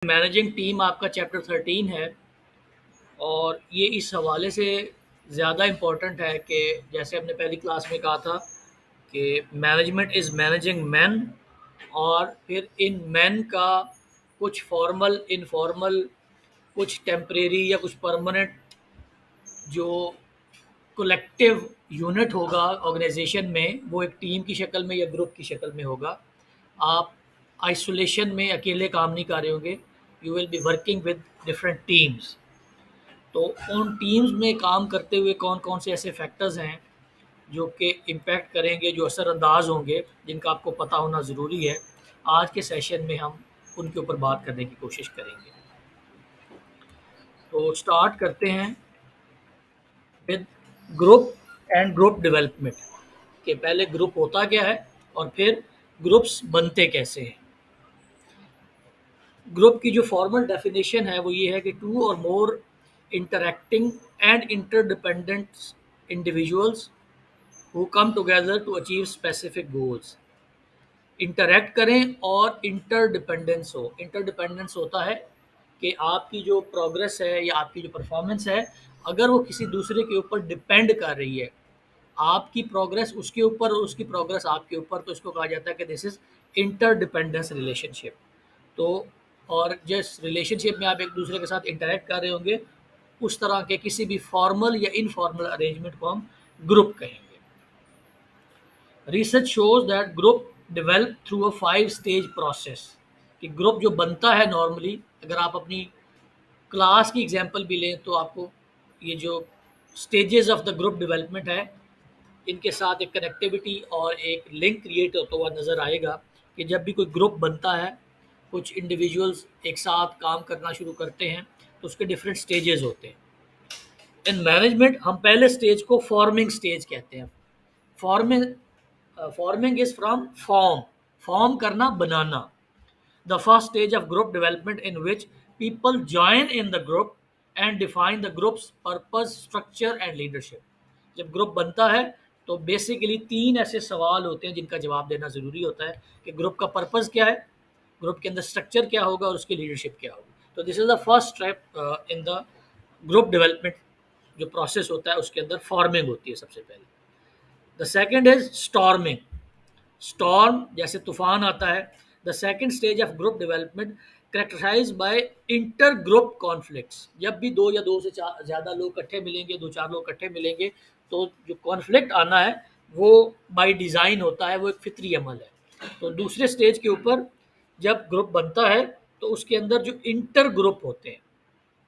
Managing team आपका chapter 13 है और ये इस हवाले से ज़्यादा इम्पोर्टेंट है कि जैसे हमने पहली क्लास में कहा था कि मैनेजमेंट इज़ मैनेजिंग मैन, और फिर इन मैन का कुछ फॉर्मल, इनफॉर्मल, कुछ टेम्परेरी या कुछ परमानेंट जो कलेक्टिव यूनिट होगा ऑर्गेनाइजेशन में, वो एक टीम की शक्ल में या ग्रुप की शक्ल में होगा। आप आइसोलेशन में अकेले काम नहीं कर रहे होंगे, you will be working with different teams. तो उन टीम्स में काम करते हुए कौन कौन से ऐसे फैक्टर्स हैं जो कि इम्पैक्ट करेंगे, जो असरअंदाज होंगे, जिनका आपको पता होना ज़रूरी है। आज के सेशन में हम उनके ऊपर बात करने की कोशिश करेंगे। तो स्टार्ट करते हैं with group and group development, कि पहले ग्रुप होता क्या है और फिर ग्रुप्स बनते कैसे हैं। ग्रुप की जो फॉर्मल डेफिनेशन है वो ये है कि two or more interacting and interdependent individuals who come together to achieve specific goals. Interact करें और इंटरडिपेंडेंस हो। इंटरडिपेंडेंस होता है कि आपकी जो प्रोग्रेस है या आपकी जो परफॉर्मेंस है, अगर वो किसी दूसरे के ऊपर डिपेंड कर रही है, आपकी प्रोग्रेस उसके ऊपर और उसकी प्रोग्रेस आपके ऊपर, तो इसको कहा जाता है कि दिस इज इंटरडिपेंडेंस रिलेशनशिप। तो और जिस रिलेशनशिप में आप एक दूसरे के साथ इंटरेक्ट कर रहे होंगे, उस तरह के किसी भी फॉर्मल या इनफॉर्मल अरेंजमेंट को हम ग्रुप कहेंगे। Research shows that group develop through a 5 stage process. कि ग्रुप जो बनता है नॉर्मली, अगर आप अपनी क्लास की एग्जांपल भी लें तो आपको ये जो stages of the group development है, इनके साथ एक कनेक्टिविटी और एक लिंक क्रिएट होता हुआ नज़र आएगा। कि जब भी कोई ग्रुप बनता है, कुछ इंडिविजुअल्स एक साथ काम करना शुरू करते हैं, तो उसके डिफरेंट स्टेजेस होते हैं। इन मैनेजमेंट हम पहले स्टेज को फॉर्मिंग स्टेज कहते हैं। Forming forming is from form, form करना, बनाना। The first stage of group development in which people join in the group and define the group's purpose, structure and leadership. जब group बनता है तो basically 3 ऐसे सवाल होते हैं जिनका जवाब देना ज़रूरी होता है कि ग्रुप का पर्पस क्या है, ग्रुप के अंदर स्ट्रक्चर क्या होगा और उसकी लीडरशिप क्या होगी। तो this is the first step in the group development. जो प्रोसेस होता है उसके अंदर फॉर्मिंग होती है सबसे पहले। The second is storming. Storm जैसे तूफान आता है। The second stage of group development characterise by inter group conflicts. जब भी दो या दो से ज़्यादा लोग इकट्ठे मिलेंगे, 2-4 लोग इकट्ठे मिलेंगे, तो जो कॉन्फ्लिक्ट आना है वो बाय डिज़ाइन होता है, वो एक फितरी अमल है। तो दूसरे स्टेज के ऊपर जब ग्रुप बनता है तो उसके अंदर जो इंटर ग्रुप होते हैं,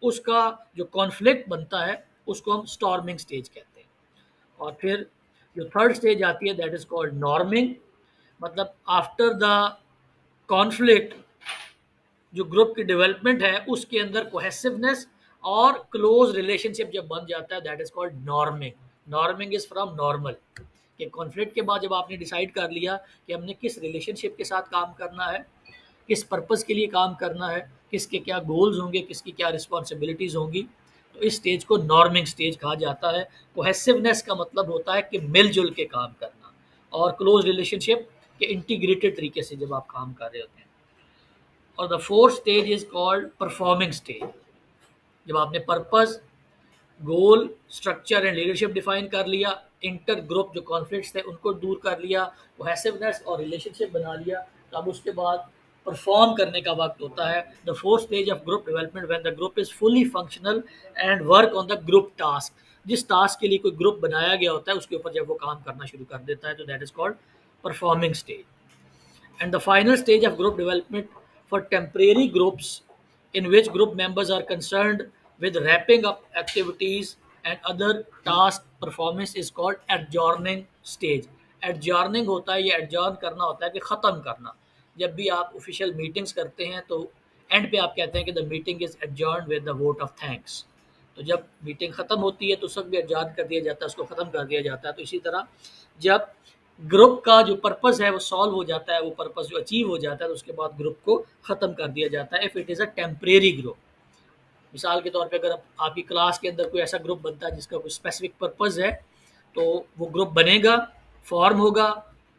उसका जो कॉन्फ्लिक्ट बनता है उसको हम स्टॉर्मिंग स्टेज कहते हैं। और फिर जो थर्ड स्टेज आती है दैट इज कॉल्ड नॉर्मिंग। मतलब आफ्टर द कॉन्फ्लिक्ट जो ग्रुप की डेवलपमेंट है उसके अंदर कोहेसिवनेस और क्लोज रिलेशनशिप जब बन जाता है, that is called norming. Norming is from normal. कि कॉन्फ्लिक्ट के बाद जब आपने डिसाइड कर लिया कि हमने किस रिलेशनशिप के साथ काम करना है, किस पर्पस के लिए काम करना है, किसके क्या गोल्स होंगे, किसकी क्या रिस्पॉन्सिबिलिटीज़ होंगी, तो इस स्टेज को नॉर्मिंग स्टेज कहा जाता है। कोहेसिवनेस का मतलब होता है कि मिलजुल के काम करना, और क्लोज रिलेशनशिप के इंटीग्रेटेड तरीके से जब आप काम कर रहे होते हैं। और the fourth stage is called performing stage. जब आपने purpose, goal, structure and leadership define कर लिया, इंटर ग्रुप जो कॉन्फ्लिक्ट्स थे उनको दूर कर लिया, कोहेसिवनेस और रिलेशनशिप बना लिया, तो अब उसके बाद परफॉर्म करने का वक्त होता है। The fourth stage of group development when the group is fully functional and work on the group task. जिस टास्क के लिए कोई ग्रुप बनाया गया होता है उसके ऊपर जब वो काम करना शुरू कर देता है, तो that is called performing stage. And the final stage of group development for temporary groups in which group members are concerned with wrapping up activities and other task performance is called adjourning stage. Adjourning होता है, ये adjourn करना होता है कि ख़त्म करना। जब भी आप ऑफिशियल मीटिंग्स करते हैं तो एंड पे आप कहते हैं कि the meeting is adjourned with the vote of thanks। तो जब मीटिंग ख़त्म होती है तो सब भी adjourn कर दिया जाता है, उसको ख़त्म कर दिया जाता है। तो इसी तरह जब ग्रुप का जो पर्पस है वो सॉल्व हो जाता है, वो पर्पस जो अचीव हो जाता है, तो उसके बाद ग्रुप को ख़त्म कर दिया जाता है if it is a temporary group. मिसाल के तौर पे अगर आपकी क्लास के अंदर कोई ऐसा ग्रुप बनता है जिसका कोई स्पेसिफिक पर्पस है, तो वो ग्रुप बनेगा, फॉर्म होगा,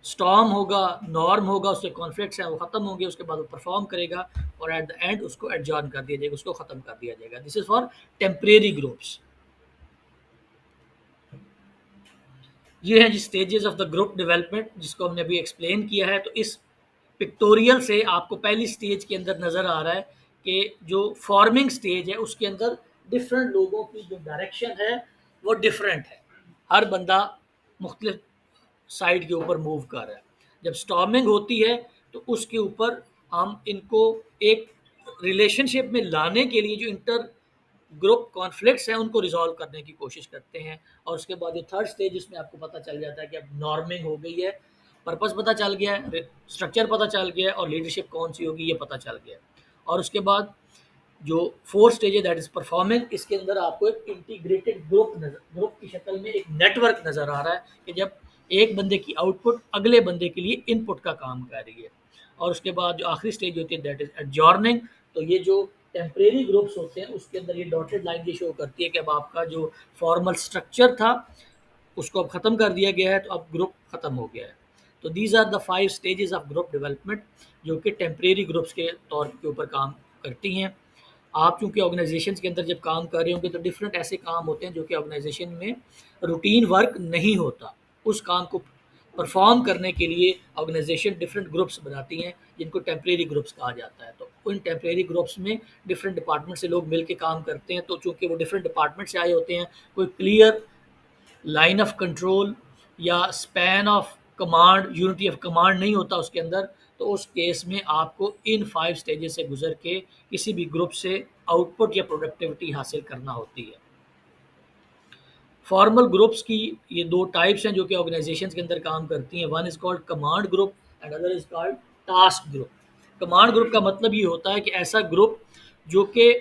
स्टॉर्म होगा, नॉर्म होगा, उसके कॉन्फ्लिक्ट्स हैं वो ख़त्म होंगे, उसके बाद वो परफॉर्म करेगा और एट द एंड उसको एडजॉर्न कर दिया जाएगा, उसको ख़त्म कर दिया जाएगा। This is for temporary groups. ये हैं जी stages of the group development, जिसको हमने अभी एक्सप्लेन किया है। तो इस पिक्टोरियल से आपको पहली स्टेज के अंदर नज़र आ रहा है कि जो फॉर्मिंग स्टेज है उसके अंदर डिफरेंट लोगों की जो डायरेक्शन है वो डिफरेंट है। हर बंदा मुख्तलिफ साइड के ऊपर मूव कर रहा है। जब स्टॉर्मिंग होती है तो उसके ऊपर हम इनको एक रिलेशनशिप में लाने के लिए जो इंटर ग्रुप कॉन्फ्लिक्ट्स हैं उनको रिजॉल्व करने की कोशिश करते हैं। और उसके बाद जो थर्ड स्टेज, इसमें आपको पता चल जाता है कि अब नॉर्मिंग हो गई है, पर्पस पता चल गया है, स्ट्रक्चर पता चल गया है और लीडरशिप कौन सी होगी ये पता चल गया है। और उसके बाद जो फोर्थ स्टेज है दैट इज परफॉर्मेंस, इसके अंदर आपको एक इंटीग्रेटेड ग्रुप की शक्ल में एक नेटवर्क नज़र आ रहा है कि जब एक बंदे की आउटपुट अगले बंदे के लिए इनपुट का काम कर रही है। और उसके बाद जो आखिरी स्टेज होती है दैट इज एडजॉर्निंग। तो ये जो टेम्परेरी ग्रुप्स होते हैं उसके अंदर ये डॉटेड लाइन ये शो करती है कि अब आपका जो फॉर्मल स्ट्रक्चर था उसको अब ख़त्म कर दिया गया है, तो अब ग्रुप ख़त्म हो गया है। तो these are the 5 stages of group development जो कि टेम्परेरी ग्रुप्स के तौर के ऊपर काम करती हैं। आप चूँकि ऑर्गेनाइजेशंस के अंदर जब काम कर रहे होंगे तो डिफरेंट ऐसे काम होते हैं जो कि ऑर्गेनाइजेशन में रूटीन वर्क नहीं होता। उस काम को परफॉर्म करने के लिए ऑर्गेनाइजेशन डिफरेंट ग्रुप्स बनाती हैं जिनको टेम्परेरी ग्रुप्स कहा जाता है। तो उन टेम्परेरी ग्रुप्स में डिफरेंट डिपार्टमेंट से लोग मिल के काम करते हैं। तो चूँकि वो डिफरेंट डिपार्टमेंट से आए होते हैं, कोई क्लियर लाइन ऑफ कंट्रोल या span of command, unity of command नहीं होता उसके अंदर। तो उस केस में आपको इन 5 स्टेजेस से गुजर के किसी भी ग्रुप से आउटपुट या प्रोडक्टिविटी हासिल करना होती है। फॉर्मल ग्रुप्स की ये 2 टाइप्स हैं जो कि ऑर्गेनाइजेशंस के अंदर काम करती हैं। One is called command group and other is called task group. Command group का मतलब ये होता है कि ऐसा ग्रुप जो कि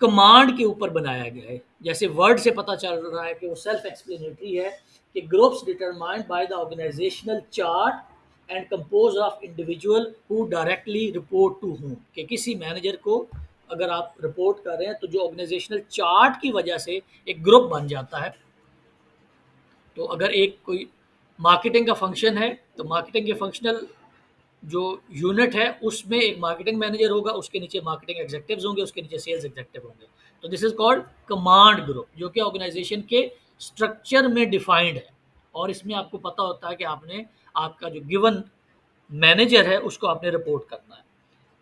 कमांड के ऊपर बनाया गया है। जैसे वर्ड से पता चल रहा है कि वो सेल्फ एक्सप्लेनेटरी है कि groups determined by the organisational chart and compose of individual who directly report to whom, कि किसी मैनेजर को अगर आप रिपोर्ट कर रहे हैं तो जो ऑर्गेनाइजेशनल चार्ट की वजह से एक ग्रुप बन जाता है। तो अगर एक कोई मार्केटिंग का फंक्शन है तो मार्केटिंग के फंक्शनल जो यूनिट है उसमें एक मार्केटिंग मैनेजर होगा, उसके नीचे मार्केटिंग एग्जीक्यूटिव्स होंगे, उसके नीचे सेल्स एग्जीक्यूटिव होंगे। तो this is called command group जो कि ऑर्गेनाइजेशन के स्ट्रक्चर में डिफाइंड है। और इसमें आपको पता होता है कि आपने आपका जो गिवन मैनेजर है उसको आपने रिपोर्ट करना है।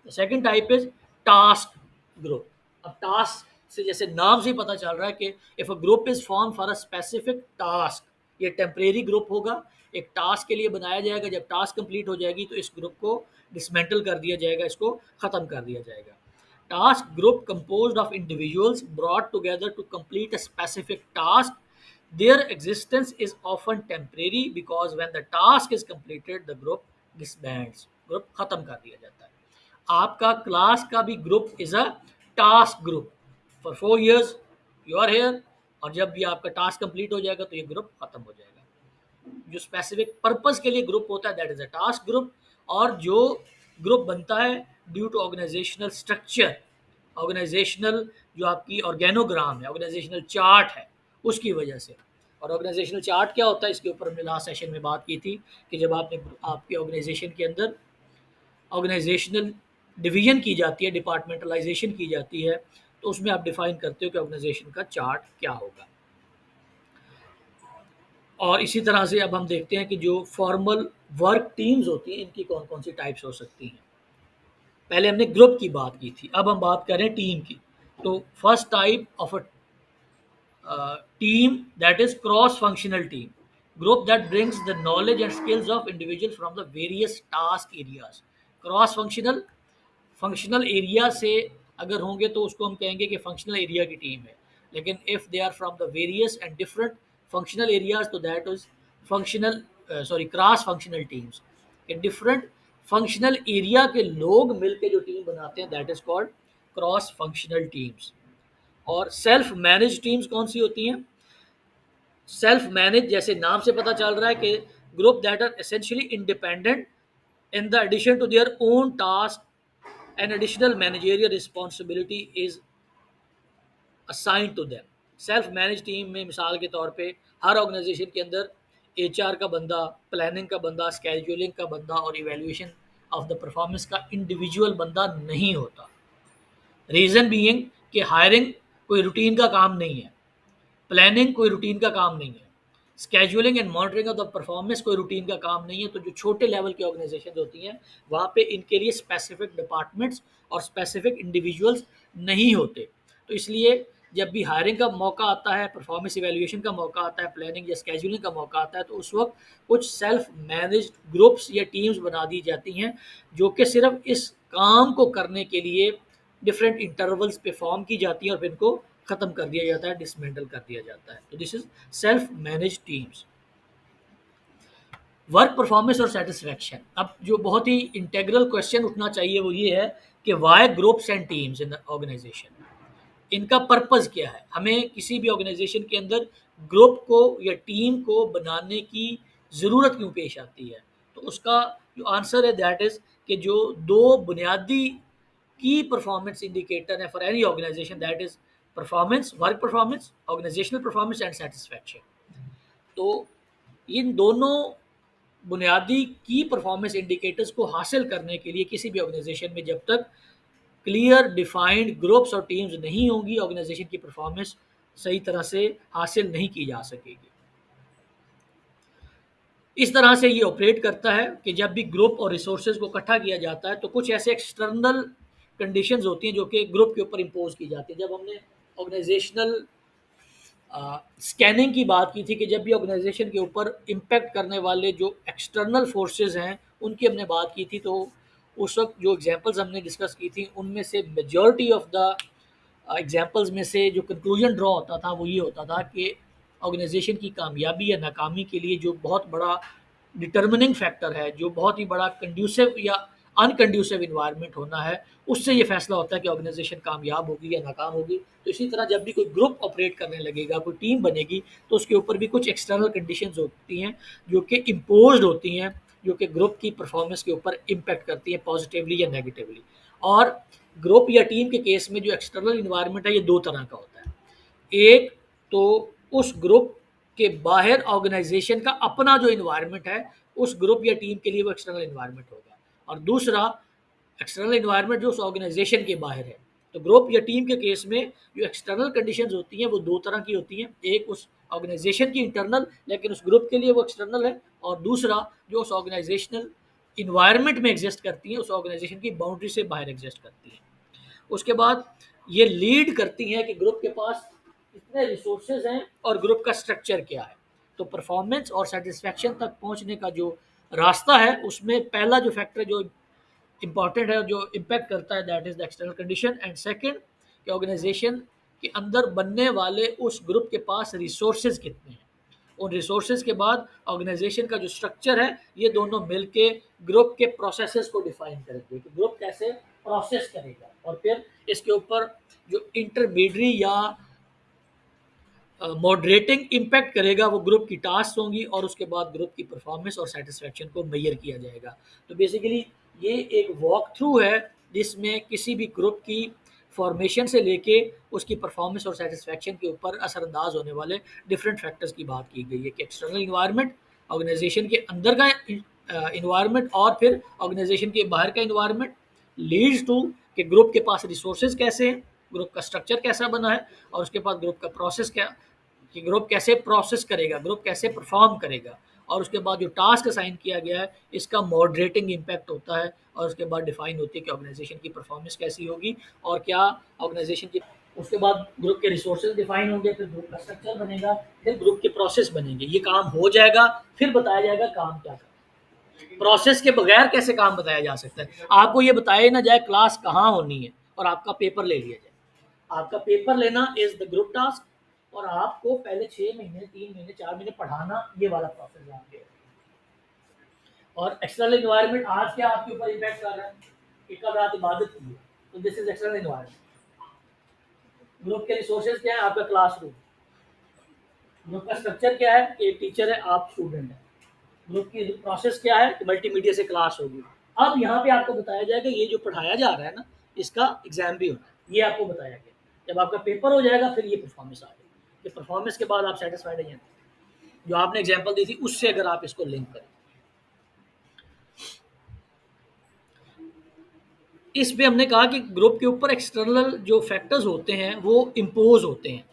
The second type is task group. अब टास्क से जैसे नाम से ही पता चल रहा है कि if a group is form for a specific task, ये टेम्परेरी ग्रुप होगा, एक टास्क के लिए बनाया जाएगा। जब टास्क कंप्लीट हो जाएगी तो इस ग्रुप को डिसमेंटल कर दिया जाएगा, इसको ख़त्म कर दिया जाएगा। Task group composed of individuals brought together to complete a specific task. Their existence is often temporary because when the task is completed the group disbands, group ख़त्म कर दिया जाता है। आपका क्लास का भी group is a task group. For 4 years you are here, और जब भी आपका टास्क कंप्लीट हो जाएगा तो ये ग्रुप खत्म हो जाएगा। जो स्पेसिफिक पर्पस के लिए ग्रुप होता है that is a task group. और जो ग्रुप बनता है due to organisational structure, organisational जो आपकी ऑर्गेनोग्राम है, ऑर्गेनाइजेशनल चार्ट है, उसकी वजह से। और ऑर्गेनाइजेशनल चार्ट क्या होता है इसके ऊपर हमने लास्ट सेशन में बात की थी कि जब आपने आपके ऑर्गेनाइजेशन के अंदर ऑर्गेनाइजेशनल डिवीजन की जाती है, डिपार्टमेंटलाइजेशन की जाती है, तो उसमें आप डिफाइन करते हो कि ऑर्गेनाइजेशन का चार्ट क्या होगा। और इसी तरह से अब हम देखते हैं कि जो फॉर्मल वर्क टीम्स होती हैं इनकी कौन कौन सी टाइप्स हो सकती हैं। पहले हमने ग्रुप की बात की थी, अब हम बात करें टीम की। तो first type of a team that is cross-functional team, group that brings the knowledge and skills of individuals from the various task areas। Cross-functional, functional area से अगर होंगे तो उसको हम कहेंगे कि फंक्शनल एरिया की टीम है। लेकिन if they are from the various and different functional areas तो that is functional cross functional teams. Different functional area के लोग मिलकर जो टीम बनाते हैं that is called cross functional teams. और सेल्फ मैनेज टीम्स कौन सी होती हैं? सेल्फ मैनेज जैसे नाम से पता चल रहा है कि group that are essentially independent in the addition to their own task an additional managerial responsibility is assign to them. Self manage team में मिसाल के तौर पे हर ऑर्गेनाइजेशन के अंदर एचआर का बंदा, प्लानिंग का बंदा, स्केड्यूलिंग का बंदा और इवैल्यूएशन ऑफ द परफॉर्मेंस का इंडिविजुअल बंदा नहीं होता। रीज़न बीइंग कि हायरिंग कोई रूटीन का काम नहीं है, प्लानिंग कोई रूटीन का काम नहीं है, scheduling and monitoring of the performance कोई रूटीन का काम नहीं है। तो जो छोटे लेवल की ऑर्गेनाइजेशन होती हैं वहाँ पे इनके लिए स्पेसिफिक डिपार्टमेंट्स और स्पेसिफिक इंडिविजुअल्स नहीं होते। तो इसलिए जब भी हायरिंग का मौका आता है, परफॉर्मेंस इवैल्यूएशन का मौका आता है, प्लानिंग या स्केड्यूलिंग का मौका आता है, तो उस वक्त कुछ सेल्फ मैनेज्ड ग्रुप्स या टीम्स बना दी जाती हैं जो कि सिर्फ इस काम को करने के लिए डिफरेंट इंटरवल्स पे फॉर्म की जाती है और फिर इनको ख़त्म कर दिया जाता है, डिसमेंटल कर दिया जाता है। तो this is self manage teams. Work performance और सेटिस्फैक्शन। अब जो बहुत ही इंटेग्रल क्वेश्चन उठना चाहिए वो ये है कि why groups and teams in the organisation, इनका पर्पस क्या है। हमें किसी भी ऑर्गेनाइजेशन के अंदर ग्रुप को या टीम को बनाने की ज़रूरत क्यों पेश आती है। तो उसका जो आंसर है दैट इज़ कि जो दो बुनियादी की परफॉर्मेंस इंडिकेटर है for any organisation, that is performance, work performance, organisational performance and satisfaction. तो इन दोनों बुनियादी की परफॉर्मेंस इंडिकेटर्स को हासिल करने के लिए किसी भी ऑर्गेनाइजेशन में जब तक क्लियर डिफाइंड ग्रुप्स और टीम्स नहीं होंगी, ऑर्गेनाइजेशन की परफॉर्मेंस सही तरह से हासिल नहीं की जा सकेगी। इस तरह से ये ऑपरेट करता है कि जब भी ग्रुप और रिसोर्सेज को इकट्ठा किया जाता है तो कुछ ऐसे एक्सटर्नल कंडीशंस होती हैं जो कि ग्रुप के ऊपर इम्पोज की जाती है। जब हमने ऑर्गेनाइजेशनल स्कैनिंग की बात की थी कि जब भी ऑर्गेनाइजेशन के ऊपर इम्पैक्ट करने वाले जो एक्सटर्नल फोर्सेस हैं उनकी हमने बात की थी, तो उस वक्त जो एग्जांपल्स हमने डिस्कस की थी उनमें से मेजॉरिटी ऑफ द एग्जांपल्स में से जो कंक्लूजन ड्रॉ होता था वो ये होता था कि ऑर्गेनाइजेशन की कामयाबी या नाकामी के लिए जो बहुत बड़ा डिटर्मिनिंग फैक्टर है, जो बहुत ही बड़ा कंड्यूसिव या अनकंड्यूसिव इन्वायरमेंट होना है, उससे ये फैसला होता है कि ऑर्गेनाइजेशन कामयाब होगी या नाकाम होगी। तो इसी तरह जब भी कोई ग्रुप ऑपरेट करने लगेगा, कोई टीम बनेगी, तो उसके ऊपर भी कुछ एक्सटर्नल कंडीशंस होती हैं जो कि इम्पोज्ड होती हैं, जो कि ग्रुप की परफॉर्मेंस के ऊपर इम्पैक्ट करती हैं पॉजिटिवली या नेगेटिवली। और ग्रुप या टीम के केस में जो एक्सटर्नल इन्वायरमेंट है ये दो तरह का होता है। एक तो उस ग्रुप के बाहर ऑर्गेनाइजेशन का अपना जो इन्वायरमेंट है, उस ग्रुप या टीम के लिए वो एक्सटर्नल इन्वायरमेंट होगा, और दूसरा एक्सटर्नल इन्वायरमेंट जो उस ऑर्गेनाइजेशन के बाहर है। तो ग्रुप या टीम के केस में जो एक्सटर्नल कंडीशंस होती हैं वो दो तरह की होती हैं। एक उस ऑर्गेनाइजेशन की इंटरनल, लेकिन उस ग्रुप के लिए वो एक्सटर्नल है, और दूसरा जो उस ऑर्गेनाइजेशनल इन्वायरमेंट में एग्जिस्ट करती हैं, उस ऑर्गेनाइजेशन की बाउंड्री से बाहर एग्जिस्ट करती हैं। उसके बाद ये लीड करती हैं कि ग्रुप के पास कितने रिसोर्सेज हैं और ग्रुप का स्ट्रक्चर क्या है। तो परफॉर्मेंस और सेटिस्फैक्शन तक पहुंचने का जो रास्ता है उसमें पहला जो फैक्टर जो इंपॉर्टेंट है, जो इम्पैक्ट करता है, that is the external condition, and second कि ऑर्गेनाइजेशन के अंदर बनने वाले उस ग्रुप के पास रिसोर्सेज कितने हैं। उन रिसोर्सेज के बाद ऑर्गेनाइजेशन का जो स्ट्रक्चर है, ये दोनों मिलके ग्रुप के प्रोसेसेस को डिफाइन करेंगे कि ग्रुप कैसे प्रोसेस करेगा, और फिर इसके ऊपर जो इंटरमीडियरी या मॉडरेटिंग इम्पैक्ट करेगा वो ग्रुप की टास्क होंगी, और उसके बाद ग्रुप की परफॉर्मेंस और सेटिस्फैक्शन को मेजर किया जाएगा। तो बेसिकली ये एक वॉक थ्रू है जिसमें किसी भी ग्रुप की फॉर्मेशन से लेके उसकी परफॉर्मेंस और सेटिस्फैक्शन के ऊपर असरअंदाज होने वाले डिफरेंट फैक्टर्स की बात की गई है कि एक्सटर्नल इन्वायरमेंट, ऑर्गेनाइजेशन के अंदर का इन्वायरमेंट, और फिर ऑर्गेनाइजेशन के बाहर का इन्वायरमेंट लीड्स टू कि ग्रुप के पास रिसोर्सेज कैसे हैं, ग्रुप का स्ट्रक्चर कैसा बना है, और उसके बाद ग्रुप का प्रोसेस क्या, कि ग्रुप कैसे प्रोसेस करेगा, ग्रुप कैसे परफॉर्म करेगा, और उसके बाद जो टास्क असाइन किया गया है इसका मॉडरेटिंग इम्पैक्ट होता है, और उसके बाद डिफाइन होती है कि ऑर्गेनाइजेशन की परफॉर्मेंस कैसी होगी और क्या ऑर्गेनाइजेशन की। उसके बाद ग्रुप के रिसोर्सेज डिफाइन होंगे, फिर ग्रुप का स्ट्रक्चर बनेगा, फिर ग्रुप के प्रोसेस बनेंगे। ये काम हो जाएगा, फिर बताया जाएगा काम क्या करना। प्रोसेस के बगैर कैसे काम बताया जा सकता है। आपको ये बताया ना जाए क्लास कहाँ होनी है और आपका पेपर ले लिया जाए। आपका पेपर लेना इज द ग्रुप टास्क, और आपको पहले 6 महीने, 3 महीने, 4 महीने पढ़ाना, ये वाला प्रोसेस यहाँ पे है। और एक्सटर्नल इन्वायरमेंट आज क्या आपके ऊपर इम्पैक्ट कर रहा है कि कल रात इबादत की है, तो this is external environment. Group के रिसोर्सेज क्या है, आपका क्लासरूम। ग्रुप का स्ट्रक्चर क्या है कि एक टीचर है, आप स्टूडेंट है। ग्रुप की प्रोसेस क्या है कि मल्टीमीडिया से क्लास होगी। अब यहाँ पे आपको बताया जाएगा ये जो पढ़ाया जा रहा है ना, इसका एग्जाम भी होना है, ये आपको बताया गया। जब आपका पेपर हो जाएगा फिर ये परफॉर्मेंस आ जाएगी, कि परफॉर्मेंस के बाद आप सेटिस्फाइड हैं। जो आपने एग्जांपल दी थी उससे अगर आप इसको लिंक करें। इस पे हमने कहा कि ग्रुप के ऊपर एक्सटर्नल जो फैक्टर्स होते हैं वो इम्पोज होते हैं।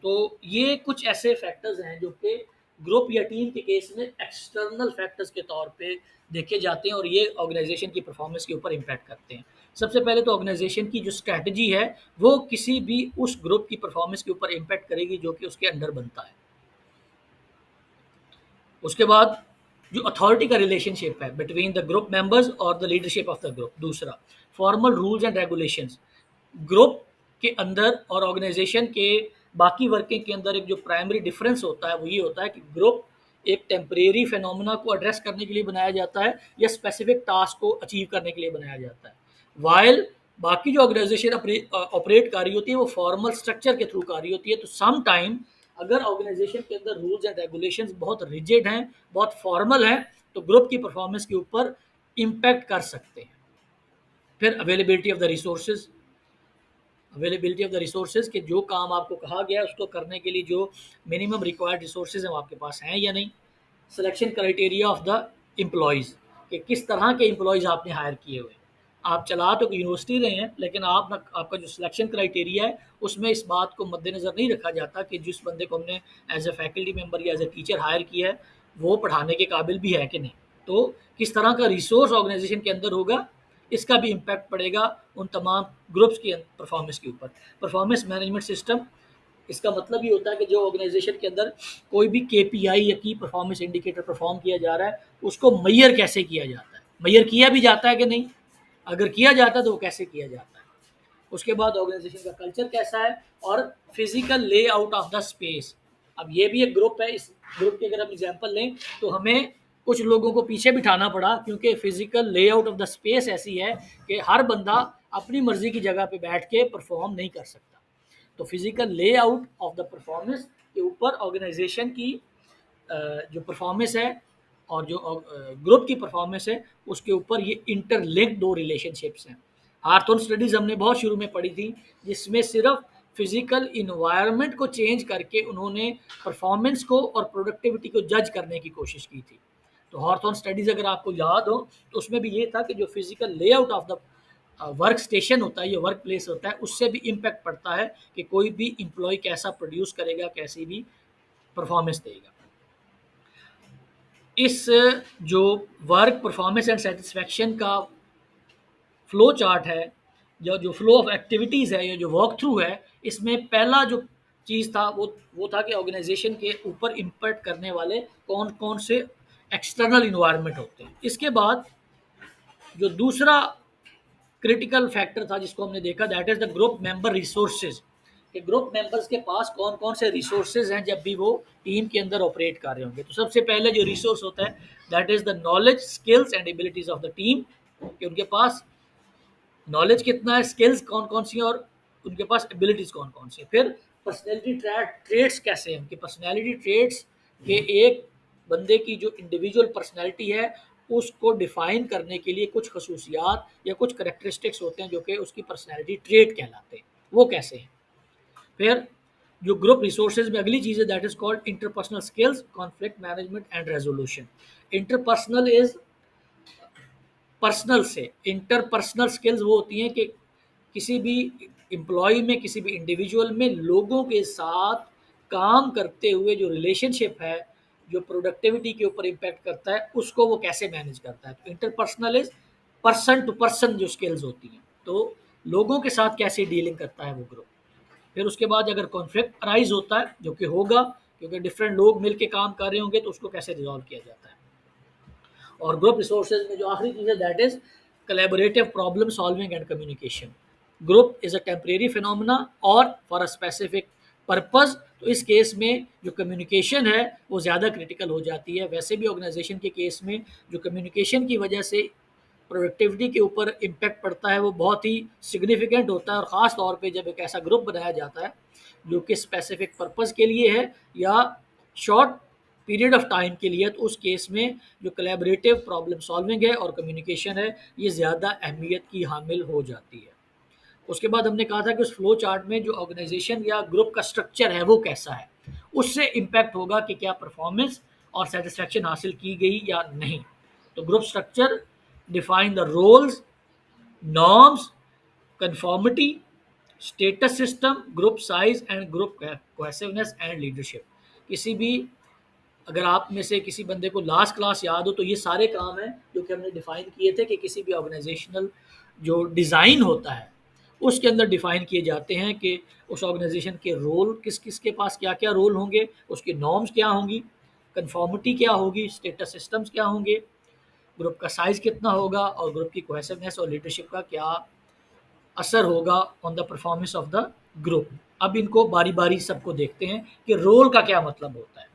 तो ये कुछ ऐसे फैक्टर्स हैं जो कि ग्रुप या टीम के केस में एक्सटर्नल फैक्टर्स के तौर पे देखे जाते हैं और ये ऑर्गेनाइजेशन की परफॉर्मेंस के ऊपर इम्पैक्ट करते हैं। सबसे पहले तो ऑर्गेनाइजेशन की जो स्ट्रैटेजी है वो किसी भी उस ग्रुप की परफॉर्मेंस के ऊपर इम्पैक्ट करेगी जो कि उसके अंडर बनता है। उसके बाद जो अथॉरिटी का रिलेशनशिप है बिटवीन द ग्रुप मेंबर्स और the leadership of the group. दूसरा, formal rules and regulations. Group के अंदर और ऑर्गेनाइजेशन के बाकी वर्किंग के अंदर एक जो प्राइमरी डिफरेंस होता है वो ये होता है कि ग्रुप एक टेम्परेरी फिनोमेना को एड्रेस करने के लिए बनाया जाता है या स्पेसिफिक टास्क को अचीव करने के लिए बनाया जाता है, वाइल बाकी जो ऑर्गेनाइजेशन ऑपरेट कर रही होती है वो फॉर्मल स्ट्रक्चर के थ्रू कर रही होती है। तो सम टाइम अगर ऑर्गेनाइजेशन के अंदर रूल्स एंड रेगुलेशंस बहुत रिजिड हैं, बहुत फॉर्मल हैं, तो ग्रुप की परफॉर्मेंस के ऊपर इम्पैक्ट कर सकते हैं। फिर availability of the resources. Availability of the resources कि जो काम आपको कहा गया है उसको करने के लिए जो मिनिमम रिक्वायर्ड रिसोर्सेज हैं वो आपके पास हैं या नहीं। Selection criteria of the employees कि किस तरह के एम्प्लॉयज़ आपने हायर किए हुए हैं। आप चला तो यूनिवर्सिटी रहे हैं लेकिन आप ना आपका जो सिलेक्शन क्राइटेरिया है उसमें इस बात को मद्देनज़र नहीं रखा जाता कि जिस बंदे को हमने एज ए फैकल्टी मेंबर या एज ए टीचर हायर किया है वो पढ़ाने के काबिल भी है कि नहीं। तो किस तरह का रिसोर्स ऑर्गेनाइजेशन के अंदर होगा इसका भी इम्पैक्ट पड़ेगा उन तमाम ग्रुप्स की परफॉर्मेंस के ऊपर। परफॉर्मेंस मैनेजमेंट सिस्टम, इसका मतलब ये होता है कि जो ऑर्गेनाइजेशन के अंदर कोई भी केपीआई या की परफॉर्मेंस इंडिकेटर परफॉर्म किया जा रहा है उसको मैयर कैसे किया जाता है, मैयर किया भी जाता है कि नहीं, अगर किया जाता है तो वो कैसे किया जाता है। उसके बाद ऑर्गेनाइजेशन का कल्चर कैसा है और physical layout of the space. अब ये भी एक ग्रुप है, इस ग्रुप की अगर हम एग्जांपल लें तो हमें कुछ लोगों को पीछे बिठाना पड़ा क्योंकि physical layout of the space ऐसी है कि हर बंदा अपनी मर्जी की जगह पे बैठ के परफॉर्म नहीं कर सकता। तो physical layout of the performance के ऊपर ऑर्गेनाइजेशन की जो परफॉर्मेंस है और जो ग्रुप की परफॉर्मेंस है उसके ऊपर ये इंटरलिंक्ड दो रिलेशनशिप्स हैं। हार्थोन स्टडीज़ हमने बहुत शुरू में पढ़ी थी जिसमें सिर्फ फिजिकल इन्वायरमेंट को चेंज करके उन्होंने परफॉर्मेंस को और प्रोडक्टिविटी को जज करने की कोशिश की थी। तो हॉर्थोन स्टडीज़ अगर आपको याद हो तो उसमें भी ये था कि जो physical layout of the work station होता है या वर्क प्लेस होता है उससे भी इम्पैक्ट पड़ता है कि कोई भी एम्प्लॉय कैसा प्रोड्यूस करेगा, कैसी भी परफॉर्मेंस देगा। इस जो वर्क परफॉर्मेंस एंड सेटिस्फेक्शन का फ्लो चार्ट है या जो फ्लो ऑफ एक्टिविटीज़ है या जो वॉक थ्रू है, इसमें पहला जो चीज़ था वो था कि ऑर्गेनाइजेशन के ऊपर इम्पैक्ट करने वाले कौन कौन से एक्सटर्नल इन्वायरमेंट होते हैं। इसके बाद जो दूसरा क्रिटिकल फैक्टर था जिसको हमने देखा that is the group member resources कि ग्रुप मेंबर्स के पास कौन कौन से रिसोर्सेज हैं जब भी वो टीम के अंदर ऑपरेट कर रहे होंगे। तो सबसे पहले जो रिसोर्स होता है that is the knowledge skills and abilities of the team कि उनके पास नॉलेज कितना है, स्किल्स कौन कौन सी हैं और उनके पास एबिलिटीज़ कौन कौन सी हैं। फिर पर्सनैलिटी ट्रेट्स कैसे हैं, उनकी पर्सनैलिटी ट्रेट्स के एक बंदे की जो इंडिविजुअल पर्सनैलिटी है उसको डिफ़ाइन करने के लिए कुछ खसूसियात या कुछ करेक्टरिस्टिक्स होते हैं जो कि उसकी पर्सनैलिटी ट्रेट कहलाते हैं, वो कैसे हैं। फिर जो ग्रुप रिसोर्सेज में अगली चीज़ है that is called interpersonal skills, conflict management and resolution. Interpersonal is personal से, इंटरपर्सनल स्किल्स वो होती हैं कि किसी भी एम्प्लॉय में, किसी भी इंडिविजुअल में लोगों के साथ काम करते हुए जो रिलेशनशिप है, जो प्रोडक्टिविटी के ऊपर इम्पैक्ट करता है, उसको वो कैसे मैनेज करता है। तो interpersonal is person to person जो स्किल्स होती हैं, तो लोगों के साथ कैसे डीलिंग करता है वो ग्रुप। फिर उसके बाद अगर कॉन्फ्लिक्ट अराइज होता है जो कि होगा क्योंकि डिफरेंट लोग मिलके काम कर रहे होंगे, तो उसको कैसे रिजॉल्व किया जाता है। और ग्रुप रिसोर्सेज में जो आखिरी चीज़ है that is collaborative problem solving and communication. Group is a temporary phenomena or for a specific purpose. तो इस केस में जो कम्युनिकेशन है वो ज़्यादा क्रिटिकल हो जाती है। वैसे भी ऑर्गेनाइजेशन के केस में जो कम्युनिकेशन की वजह से प्रोडक्टिविटी के ऊपर इम्पैक्ट पड़ता है वो बहुत ही सिग्निफिकेंट होता है, और ख़ास तौर पे जब एक ऐसा ग्रुप बनाया जाता है जो कि स्पेसिफिक पर्पस के लिए है या शॉर्ट पीरियड ऑफ टाइम के लिए, तो उस केस में जो कोलैबोरेटिव प्रॉब्लम सॉल्विंग है और कम्युनिकेशन है ये ज़्यादा अहमियत की हामिल हो जाती है। उसके बाद हमने कहा था कि उस फ्लो चार्ट में जो ऑर्गेनाइजेशन या ग्रुप का स्ट्रक्चर है वो कैसा है, उससे इम्पैक्ट होगा कि क्या परफॉर्मेंस और सेटिस्फैक्शन हासिल की गई या नहीं। तो group structure define the roles, norms, conformity, status system, group size and group cohesiveness and leadership. किसी भी, अगर आप में से किसी बंदे को लास्ट क्लास याद हो तो ये सारे काम हैं जो कि हमने डिफाइन किए थे कि किसी भी ऑर्गेनाइजेशनल जो डिज़ाइन होता है उसके अंदर डिफाइन किए जाते हैं कि उस ऑर्गेनाइजेशन के रोल किस किस के पास क्या क्या रोल होंगे, उसके नॉर्म्स क्या होंगी, कंफॉर्मिटी क्या होगी, स्टेटस सिस्टम्स क्या होंगे, ग्रुप का साइज़ कितना होगा और ग्रुप की कोहेसिवनेस और लीडरशिप का क्या असर होगा on the performance of the group. अब इनको बारी बारी सबको देखते हैं कि रोल का क्या मतलब होता है।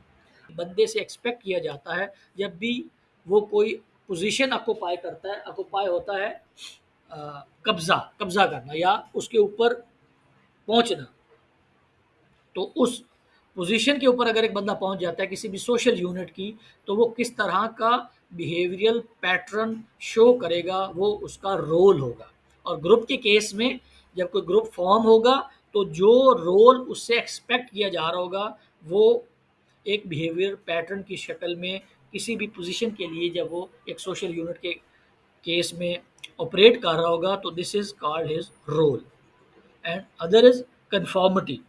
बंदे से एक्सपेक्ट किया जाता है जब भी वो कोई पोजीशन ऑक्यूपाई करता है, ऑक्यूपाई होता है कब्जा कब्जा करना या उसके ऊपर पहुंचना। तो उस पोजीशन के ऊपर अगर एक बंदा पहुंच जाता है किसी भी सोशल यूनिट की, तो वो किस तरह का बिहेवियरल पैटर्न शो करेगा, वो उसका रोल होगा। और ग्रुप के केस में जब कोई ग्रुप फॉर्म होगा तो जो रोल उससे एक्सपेक्ट किया जा रहा होगा वो एक बिहेवियर पैटर्न की शक्ल में किसी भी पोजीशन के लिए जब वो एक सोशल यूनिट के केस में ऑपरेट कर रहा होगा तो this is called his role. And other is conformity.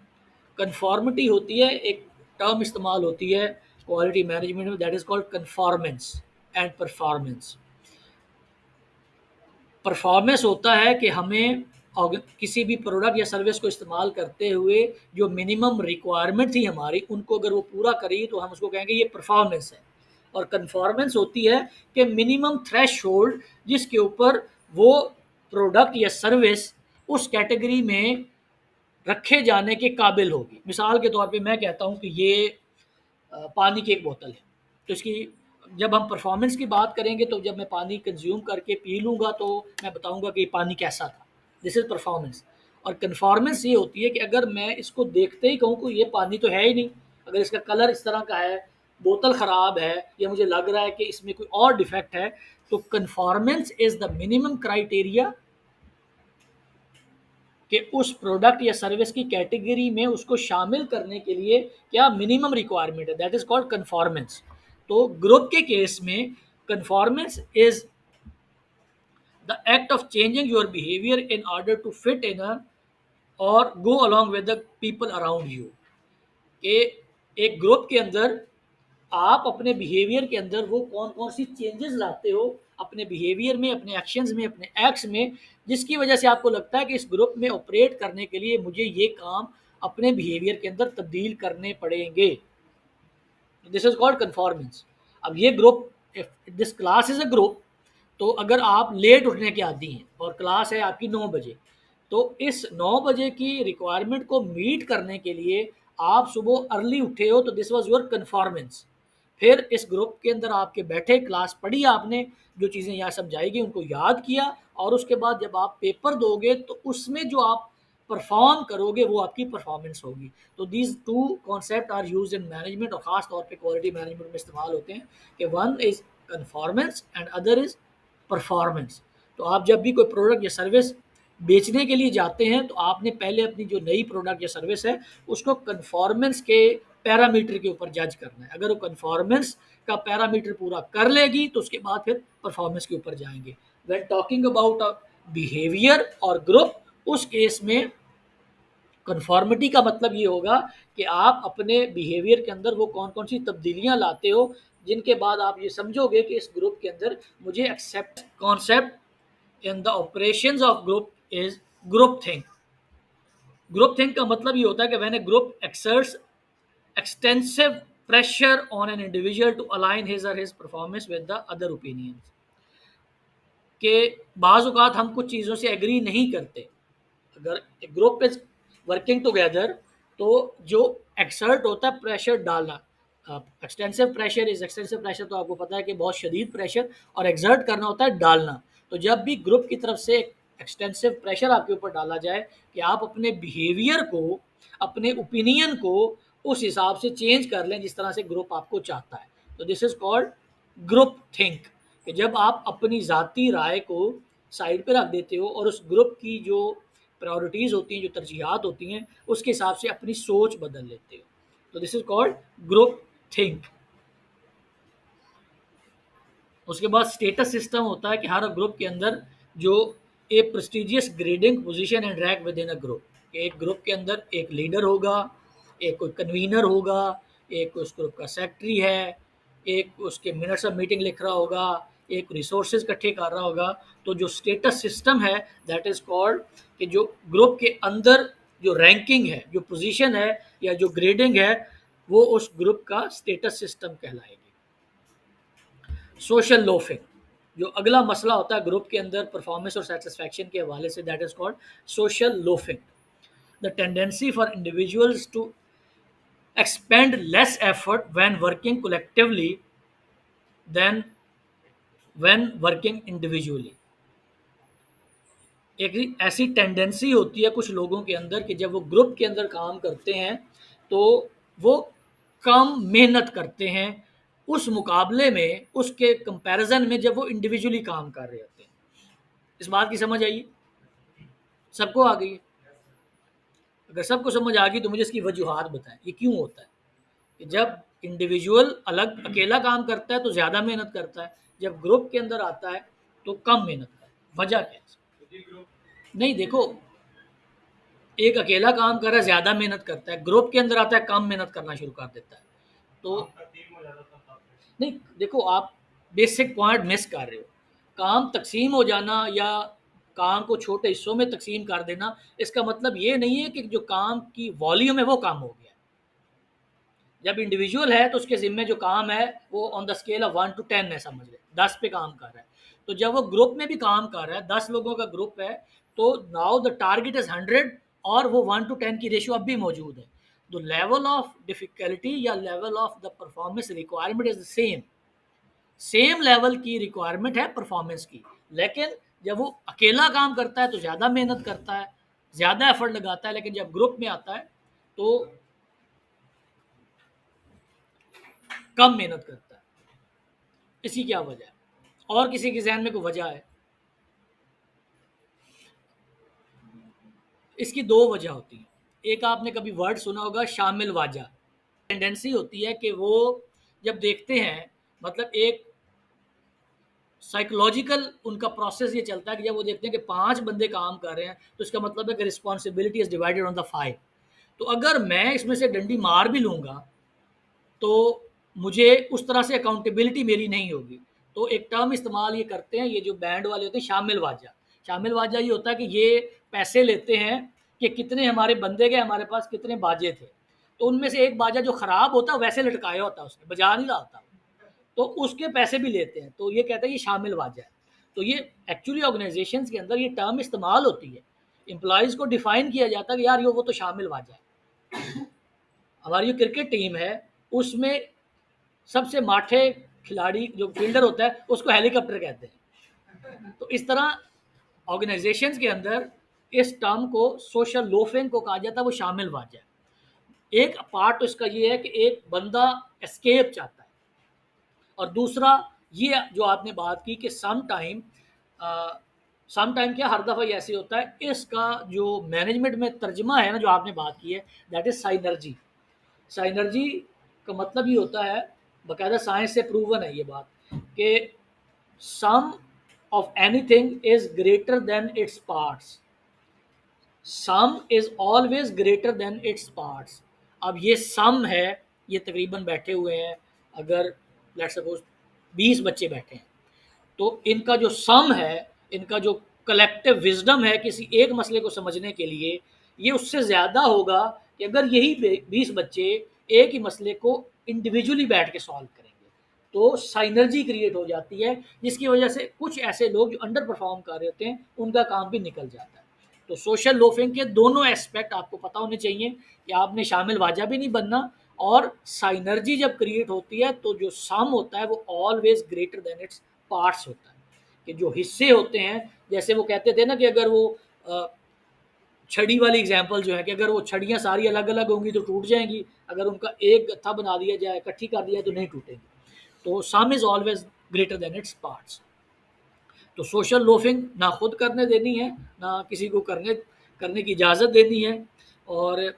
Conformity होती है, एक टर्म इस्तेमाल होती है क्वालिटी मैनेजमेंट में, that is called conformance and performance. Performance होता है कि हमें किसी भी प्रोडक्ट या सर्विस को इस्तेमाल करते हुए जो मिनिमम रिक्वायरमेंट थी हमारी उनको अगर वो पूरा करी तो हम उसको कहेंगे ये परफॉर्मेंस है। और कन्फॉर्मेंस होती है कि मिनिमम थ्रेशहोल्ड जिसके ऊपर वो प्रोडक्ट या सर्विस उस कैटेगरी में रखे जाने के काबिल होगी। मिसाल के तौर पे मैं कहता हूँ कि ये पानी की एक बोतल है, तो इसकी जब हम परफॉर्मेंस की बात करेंगे तो जब मैं पानी कंज्यूम करके पी लूँगा तो मैं बताऊँगा कि ये पानी कैसा था, दिस इज़ परफॉर्मेंस। और कन्फॉर्मेंस ये होती है कि अगर मैं इसको देखते ही कहूँ कि ये पानी तो है ही नहीं, अगर इसका कलर इस तरह का है, बोतल ख़राब है या मुझे लग रहा है कि इसमें कोई और डिफेक्ट है, तो conformance is the minimum criteria कि उस प्रोडक्ट या सर्विस की कैटेगरी में उसको शामिल करने के लिए क्या मिनिमम रिक्वायरमेंट है, दैट इज कॉल्ड कन्फॉर्मेंस। तो ग्रुप के केस में conformance is the act of changing your behaviour in order to fit in और go along with the people around you. कि एक ग्रुप के अंदर आप अपने बिहेवियर के अंदर वो कौन कौन सी चेंजेस लाते हो अपने बिहेवियर में, अपने एक्शंस में, अपने एक्ट्स में, जिसकी वजह से आपको लगता है कि इस ग्रुप में ऑपरेट करने के लिए मुझे ये काम अपने बिहेवियर के अंदर तब्दील करने पड़ेंगे। This is called conformance. अब ये group, this class is a group, तो अगर आप लेट उठने के आदी हैं और क्लास है आपकी 9 बजे, तो इस 9 बजे की रिक्वायरमेंट को मीट करने के लिए आप सुबह अर्ली उठे हो तो दिस वाज योर कन्फॉर्मेंस। फिर इस ग्रुप के अंदर आपके बैठे, क्लास पढ़ी आपने, जो चीज़ें यहाँ समझाई उनको याद किया, और उसके बाद जब आप पेपर दोगे तो उसमें जो आप परफॉर्म करोगे वो आपकी परफॉर्मेंस होगी। तो these two concept are use in management और ख़ास तौर पे क्वालिटी मैनेजमेंट में इस्तेमाल होते हैं कि one is conformance and other is performance. तो आप जब भी कोई प्रोडक्ट या सर्विस बेचने के लिए जाते हैं तो आपने पहले अपनी जो नई प्रोडक्ट या सर्विस है उसको कन्फॉर्मेंस के पैरामीटर के ऊपर जज करना है। अगर वो कन्फॉर्मेंस का पैरामीटर पूरा कर लेगी तो उसके बाद फिर परफॉर्मेंस के ऊपर जाएंगे। व्हेन टॉकिंग अबाउट बिहेवियर और ग्रुप, उस केस में कन्फॉर्मिटी का मतलब ये होगा कि आप अपने बिहेवियर के अंदर वो कौन कौन सी तब्दीलियां लाते हो जिनके बाद आप ये समझोगे कि इस ग्रुप के अंदर मुझे accept concept in the operations of group is group think. Group think का मतलब ये होता है कि when a group exerts extensive pressure on an individual to align his or his performance with the other opinions। कि बाज़ औक़ात हम कुछ चीज़ों से एग्री नहीं करते, अगर एक ग्रुप इज वर्किंग टुगेदर तो जो एक्सर्ट होता है प्रेशर डालना, extensive pressure is extensive pressure, तो आपको पता है कि बहुत शदीद प्रेशर, और एक्सर्ट करना होता है डालना। तो जब भी ग्रुप की तरफ से एक्सटेंसिव प्रेशर आपके ऊपर डाला जाए कि आप अपने बिहेवियर को, अपने ओपिनियन को उस हिसाब से चेंज कर लें जिस तरह से ग्रुप आपको चाहता है, तो this is called group think. कि जब आप अपनी ज़ाती राय को साइड पे रख देते हो और उस ग्रुप की जो प्रायोरिटीज़ होती हैं, जो तरजीहात होती हैं, उसके हिसाब से अपनी सोच बदल लेते हो। तो this is called group think. उसके बाद स्टेटस सिस्टम होता है कि हर ग्रुप के अंदर जो a prestigious grading position and rank within a group. एक ग्रुप के अंदर एक लीडर होगा, एक कोई कन्वीनर होगा, एक उस ग्रुप का सेक्रेटरी है, एक उसके मिनट्स ऑफ मीटिंग लिख रहा होगा, एक रिसोर्सेज इकट्ठे कर रहा होगा। तो जो स्टेटस सिस्टम है दैट इज कॉल्ड कि जो ग्रुप के अंदर जो रैंकिंग है, जो पोजीशन है या जो ग्रेडिंग है, वो उस ग्रुप का स्टेटस सिस्टम कहलाएगी। सोशल लोफिंग, जो अगला मसला होता है ग्रुप के अंदर परफॉर्मेंस और सेटिस्फैक्शन के हवाले से, that is called social loafing. The tendency for individuals to expend less effort when working collectively than when working individually। एक ऐसी टेंडेंसी होती है कुछ लोगों के अंदर कि जब वो ग्रुप के अंदर काम करते हैं तो वो कम मेहनत करते हैं उस मुकाबले में, उसके कंपैरिजन में जब वो इंडिविजुअली काम कर रहे होते हैं। इस बात की समझ आई? सबको आ गई है? अगर सबको समझ आ गई तो मुझे इसकी वजूहात बताएं, ये क्यों होता है कि जब इंडिविजुअल अलग अकेला काम करता है तो ज़्यादा मेहनत करता है, जब ग्रुप के अंदर आता है तो कम मेहनत करता है। वजह क्या है? नहीं देखो, एक अकेला काम कर रहा है ज़्यादा मेहनत करता है, ग्रुप के अंदर आता है कम मेहनत करना शुरू कर देता है। तो नहीं देखो, आप बेसिक पॉइंट मिस कर रहे हो। काम तकसीम हो जाना या काम को छोटे हिस्सों में तकसीम कर देना, इसका मतलब ये नहीं है कि जो काम की वॉल्यूम है वो कम हो गया। जब इंडिविजुअल है तो उसके ज़िम्मे जो काम है वो on the scale of 1 to 10 है, समझ लें 10 पे काम कर रहा है। तो जब वो ग्रुप में भी काम कर रहा है, 10 लोगों का ग्रुप है, तो नाउ द टारगेट इज़ 100 और वो 1 to 10 की रेशियो अब भी मौजूद है। द लेवल ऑफ डिफ़िकल्टी या level of the performance requirement is the same. Same level की रिक्वायरमेंट है परफॉर्मेंस की, लेकिन जब वो अकेला काम करता है तो ज़्यादा मेहनत करता है, ज़्यादा एफर्ट लगाता है, लेकिन जब ग्रुप में आता है तो कम मेहनत करता है। इसी क्या वजह है? और किसी के जहन में कोई वजह है? इसकी दो वजह होती हैं। एक आपने कभी वर्ड सुना होगा शामिल वाजा। टेंडेंसी होती है कि वो जब देखते हैं, मतलब एक साइकोलॉजिकल उनका प्रोसेस ये चलता है कि जब वो देखते हैं कि 5 बंदे काम कर रहे हैं तो इसका मतलब है कि responsibility is divided on the 5। तो अगर मैं इसमें से डंडी मार भी लूँगा तो मुझे उस तरह से अकाउंटेबिलिटी मेरी नहीं होगी। तो एक टर्म इस्तेमाल ये करते हैं, ये जो बैंड वाले होते हैं, शामिल वाजा। शामिल वाजा ये होता है कि ये पैसे लेते हैं कि कितने हमारे बंदे गए, हमारे पास कितने बाजे थे, तो उनमें से एक बाजा जो ख़राब होता है वैसे लटकाया होता है, उसने बजा नहीं रहा होता, तो उसके पैसे भी लेते हैं। तो ये कहते हैं ये शामिल वाजा है। तो ये एक्चुअली ऑर्गेनाइजेशंस के अंदर ये टर्म इस्तेमाल होती है। एम्प्लॉइज़ को डिफ़ाइन किया जाता है कि यार ये वो तो शामिल वाजा है। हमारी जो क्रिकेट टीम है उसमें सबसे माठे खिलाड़ी जो फील्डर होता है उसको हेलीकॉप्टर कहते हैं। तो इस तरह ऑर्गेनाइजेशंस के अंदर इस टर्म को सोशल लोफिंग को कहा जाता है, वो शामिल वाजा है। एक पार्ट तो इसका ये है कि एक बंदा एस्केप चाहता है, और दूसरा ये जो आपने बात की कि सम टाइम क्या, हर दफ़ा ये ऐसे होता है। इसका जो मैनेजमेंट में तर्जमा है ना, जो आपने बात की है, दैट इज़ साइनर्जी। साइनर्जी का मतलब ये होता है, बाकायदा साइंस से प्रूवन है ये बात, कि sum of anything is greater than its parts. Sum is always greater than its parts. अब ये सम है, ये तकरीबन बैठे हुए हैं, अगर लेट्स सपोज 20 बच्चे बैठे हैं, तो इनका जो सम है, इनका जो कलेक्टिव विजडम है किसी एक मसले को समझने के लिए, ये उससे ज़्यादा होगा कि अगर यही 20 बच्चे एक ही मसले को इंडिविजुअली बैठ के सॉल्व करेंगे। तो साइनर्जी क्रिएट हो जाती है, जिसकी वजह से कुछ ऐसे लोग जो अंडर परफॉर्म कर रहे होते हैं उनका काम भी निकल जाता है। तो सोशल लोफिंग के दोनों एस्पेक्ट आपको पता होने चाहिए कि आपने शामिल वाजा भी नहीं बनना, और साइनर्जी जब क्रिएट होती है तो जो सम होता है वो always greater than its parts होता है। कि जो हिस्से होते हैं, जैसे वो कहते थे ना कि अगर वो छड़ी वाली एग्जांपल जो है कि अगर वो छड़ियाँ सारी अलग अलग होंगी तो टूट जाएंगी, अगर उनका एक गत्था बना दिया जाए, इकट्ठी कर दिया तो नहीं टूटेंगी। तो सम is always greater than its parts. तो सोशल लोफिंग ना खुद करने देनी है, ना किसी को करने करने की इजाज़त देनी है। और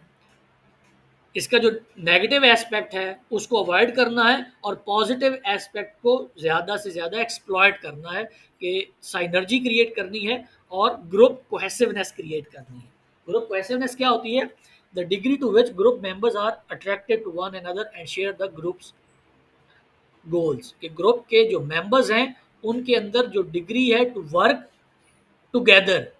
इसका जो नेगेटिव एस्पेक्ट है उसको अवॉइड करना है और पॉजिटिव एस्पेक्ट को ज़्यादा से ज़्यादा एक्सप्लॉयट करना है, कि साइनर्जी क्रिएट करनी है और ग्रुप कोहेसिवनेस क्रिएट करनी है। ग्रुप कोहेसिवनेस क्या होती है? The degree to which group members are attracted to one another and share the group's goals, कि ग्रुप के जो मेंबर्स हैं उनके अंदर जो डिग्री है टू वर्क टुगेदर,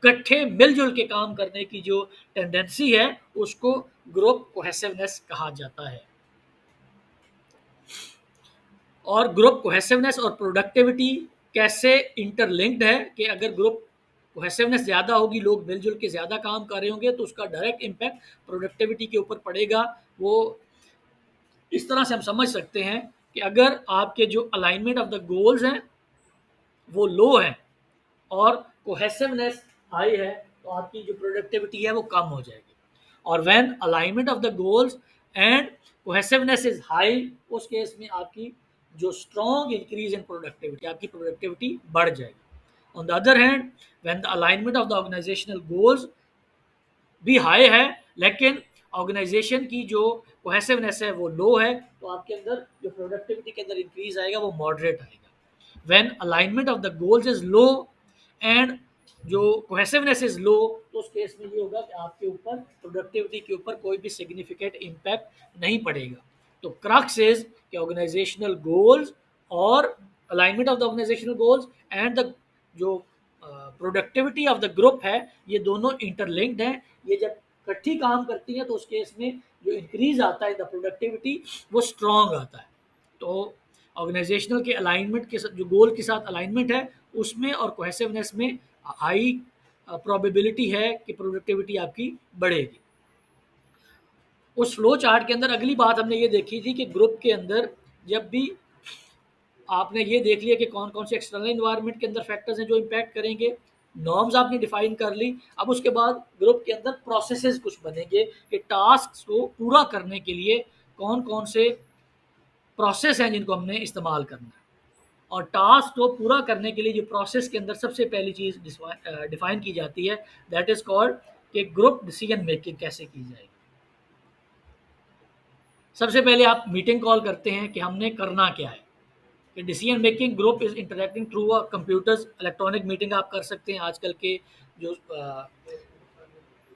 इकट्ठे मिलजुल के काम करने की जो टेंडेंसी है उसको ग्रुप कोहेसिवनेस कहा जाता है। और ग्रुप कोहेसिवनेस और प्रोडक्टिविटी कैसे इंटरलिंक्ड है, कि अगर ग्रुप कोहेसिवनेस ज़्यादा होगी, लोग मिलजुल के ज़्यादा काम कर रहे होंगे, तो उसका डायरेक्ट इम्पैक्ट प्रोडक्टिविटी के ऊपर पड़ेगा। वो इस तरह से हम समझ सकते हैं कि अगर आपके जो अलाइनमेंट ऑफ द गोल्स हैं वो लो है और कोहेसिवनेस हाई है, तो आपकी जो प्रोडक्टिविटी है वो कम हो जाएगी। और when alignment of the goals and cohesiveness is high, उस केस में आपकी जो स्ट्रॉन्ग इंक्रीज इन प्रोडक्टिविटी, आपकी प्रोडक्टिविटी बढ़ जाएगी। On the other hand, when the alignment of the organisational goals भी हाई है लेकिन ऑर्गेनाइजेशन की जो कोहेसिवनेस है वो लो है, तो आपके अंदर जो प्रोडक्टिविटी के अंदर इंक्रीज आएगा वो मॉडरेट आएगा। When alignment of the goals is low and जो कोहेसिवनेस इज लो, तो उस केस में ये होगा कि आपके ऊपर प्रोडक्टिविटी के ऊपर कोई भी सिग्निफिकेंट इम्पैक्ट नहीं पड़ेगा। तो क्रक्स इज कि ऑर्गेनाइजेशनल गोल्स और alignment of the organisational goals and the जो प्रोडक्टिविटी ऑफ द ग्रुप है, ये दोनों इंटरलिंक्ड हैं। ये जब इकट्ठी काम करती हैं तो उस केस में जो इंक्रीज आता है द प्रोडक्टिविटी वो स्ट्रॉन्ग आता है। तो ऑर्गेनाइजेशनल के अलाइनमेंट के साथ जो गोल के साथ अलाइनमेंट है उसमें और कोहेसिवनेस में हाई प्रोबेबिलिटी है कि प्रोडक्टिविटी आपकी बढ़ेगी। उस फ्लो चार्ट के अंदर अगली बात हमने ये देखी थी कि ग्रुप के अंदर जब भी आपने ये देख लिया कि कौन कौन से एक्सटर्नल इन्वायरमेंट के अंदर फैक्टर्स हैं जो इम्पैक्ट करेंगे, नॉर्म्स आपने डिफाइन कर ली। अब उसके बाद ग्रुप के अंदर प्रोसेसेस कुछ बनेंगे कि टास्क को पूरा करने के लिए कौन कौन से प्रोसेस हैं जिनको हमने इस्तेमाल करना है। और टास्क को पूरा करने के लिए जो प्रोसेस के अंदर सबसे पहली चीज़ डिफाइन की जाती है, दैट इज़ कॉल्ड कि ग्रुप डिसीजन मेकिंग कैसे की जाएगी। सबसे पहले आप मीटिंग कॉल करते हैं कि हमने करना क्या है, कि decision making group is interacting through a computers. Electronic meeting आप कर सकते हैं, आजकल के जो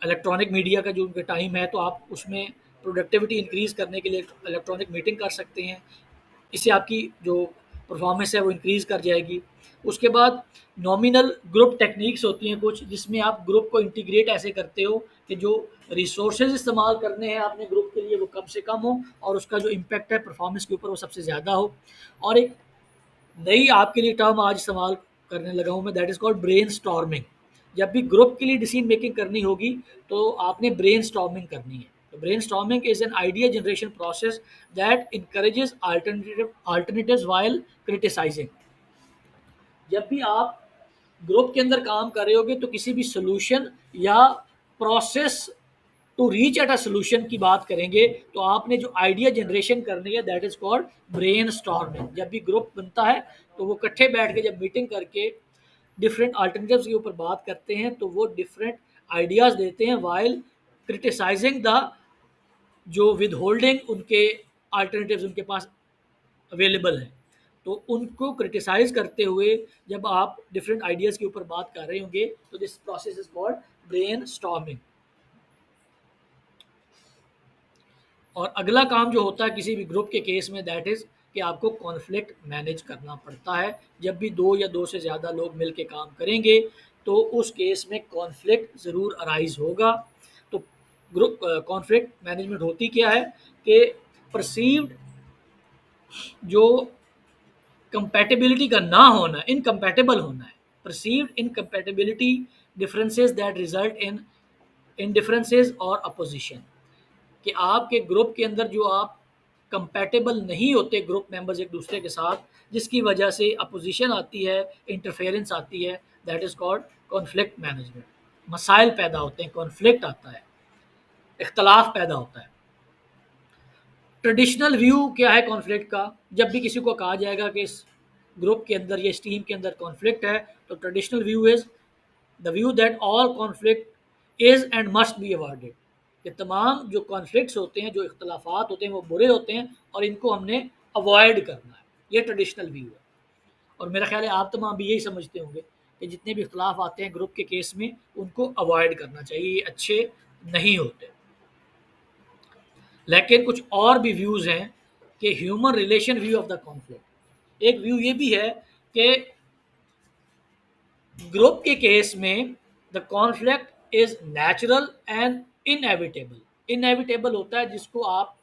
इलेक्ट्रॉनिक मीडिया का जो उनका टाइम है, तो आप उसमें प्रोडक्टिविटी इंक्रीज़ करने के लिए इलेक्ट्रॉनिक मीटिंग कर सकते हैं। इससे आपकी जो परफॉर्मेंस है वो इंक्रीज़ कर जाएगी। उसके बाद नॉमिनल ग्रुप टेक्निक्स होती हैं कुछ, जिसमें आप ग्रुप को इंटीग्रेट ऐसे करते हो कि जो रिसोर्सेज इस्तेमाल करने हैं आपने ग्रुप के लिए वो कम से कम हो और उसका जो इम्पैक्ट है परफॉर्मेंस के ऊपर वो सबसे ज़्यादा हो। और एक नई आपके लिए टर्म आज इस्तेमाल करने लगा हूँ मैं, that is called brain storming. जब भी ग्रुप के लिए डिसीजन मेकिंग करनी होगी तो आपने ब्रेन स्टॉर्मिंग करनी है। तो brain storming is an idea generation process that encourages alternatives while criticizing। जब भी आप ग्रुप के अंदर काम कर रहे होगे तो किसी भी सोल्यूशन या process to reach at a solution की बात करेंगे, तो आपने जो आइडिया जनरेशन करनी है that is called brain storming. जब भी ग्रुप बनता है तो वो इकट्ठे बैठ के जब मीटिंग करके डिफरेंट अल्टरनेटिव्स के ऊपर बात करते हैं तो वो डिफरेंट आइडियाज़ देते हैं वाइल क्रिटिसाइजिंग द जो विद होल्डिंग उनके अल्टरनेटिव्स उनके पास अवेलेबल हैं। तो उनको क्रिटिसाइज करते हुए जब आप डिफरेंट आइडियाज़ के ऊपर बात कर रहे होंगे तो this process is called brain storming. और अगला काम जो होता है किसी भी ग्रुप के केस में, दैट इज़ कि आपको कॉन्फ्लिक्ट मैनेज करना पड़ता है। जब भी दो या दो से ज़्यादा लोग मिल के काम करेंगे तो उस केस में कॉन्फ्लिक्ट ज़रूर अराइज होगा। तो ग्रुप कॉन्फ्लिक्ट मैनेजमेंट होती क्या है कि परसीव्ड जो कंपैटिबिलिटी का ना होना, इनकम्पैटिबल होना है। Perceived incompatibility differences that result in indifferences और अपोजिशन, कि आपके ग्रुप के अंदर जो आप कंपैटिबल नहीं होते ग्रुप मेंबर्स एक दूसरे के साथ, जिसकी वजह से अपोजिशन आती है, इंटरफेरेंस आती है, that is called conflict management. मसाइल पैदा होते हैं, कॉन्फ्लिक्ट आता है, इख्तलाफ पैदा होता है। ट्रेडिशनल व्यू क्या है कॉन्फ्लिक्ट का? जब भी किसी को कहा जाएगा कि इस ग्रुप के अंदर या इस टीम के अंदर कॉन्फ्लिक्ट है, तो traditional view is the view that all conflict is and must be avoided, कि तमाम जो कॉन्फ्लिक्ट्स होते हैं, जो इख्तलाफात होते हैं, वो बुरे होते हैं और इनको हमने अवॉइड करना है। ये ट्रेडिशनल व्यू है। और मेरा ख्याल है आप तमाम भी यही समझते होंगे कि जितने भी इख्तलाफ आते हैं ग्रुप के केस में, उनको अवॉइड करना चाहिए, ये अच्छे नहीं होते। लेकिन कुछ और भी व्यूज़ हैं कि human relation view of the conflict. एक व्यू ये भी है कि ग्रुप के केस में the conflict is natural and inevitable. Inevitable होता है जिसको आप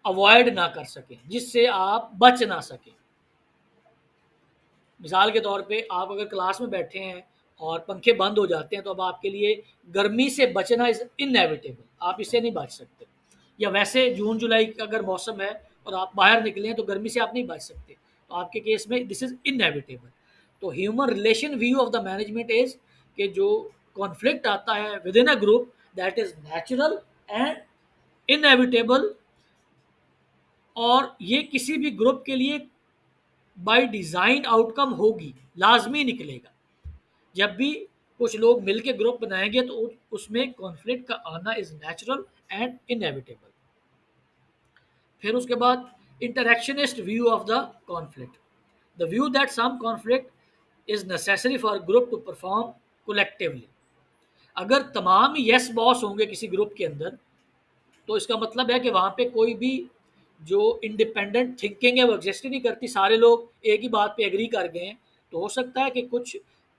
अवॉइड ना कर सकें, जिससे आप बच ना सकें। मिसाल के तौर पे आप अगर क्लास में बैठे हैं और पंखे बंद हो जाते हैं तो अब आपके लिए गर्मी से बचना इज़ इनएविटेबल, आप इससे नहीं बच सकते। या वैसे जून जुलाई का अगर मौसम है और आप बाहर निकले हैं तो गर्मी से आप नहीं बच सकते, तो आपके केस में दिस इज़ इनएविटेबल। तो human relation view of the management is कि जो कॉन्फ्लिक्ट आता है with in a group, that is natural and inevitable, और ये किसी भी ग्रुप के लिए बाय डिज़ाइन आउटकम होगी, लाजमी निकलेगा। जब भी कुछ लोग मिलके ग्रुप बनाएंगे तो उसमें कॉन्फ्लिक्ट का आना इज नेचुरल एंड इनएविटेबल। फिर उसके बाद interactionist view of the conflict, the view that some conflict is necessary for group to perform collectively. अगर तमाम ही यस बॉस होंगे किसी ग्रुप के अंदर, तो इसका मतलब है कि वहाँ पे कोई भी जो इंडिपेंडेंट थिंकिंग है वो एग्जिस्ट ही नहीं करती, सारे लोग एक ही बात पे एग्री कर गए हैं। तो हो सकता है कि कुछ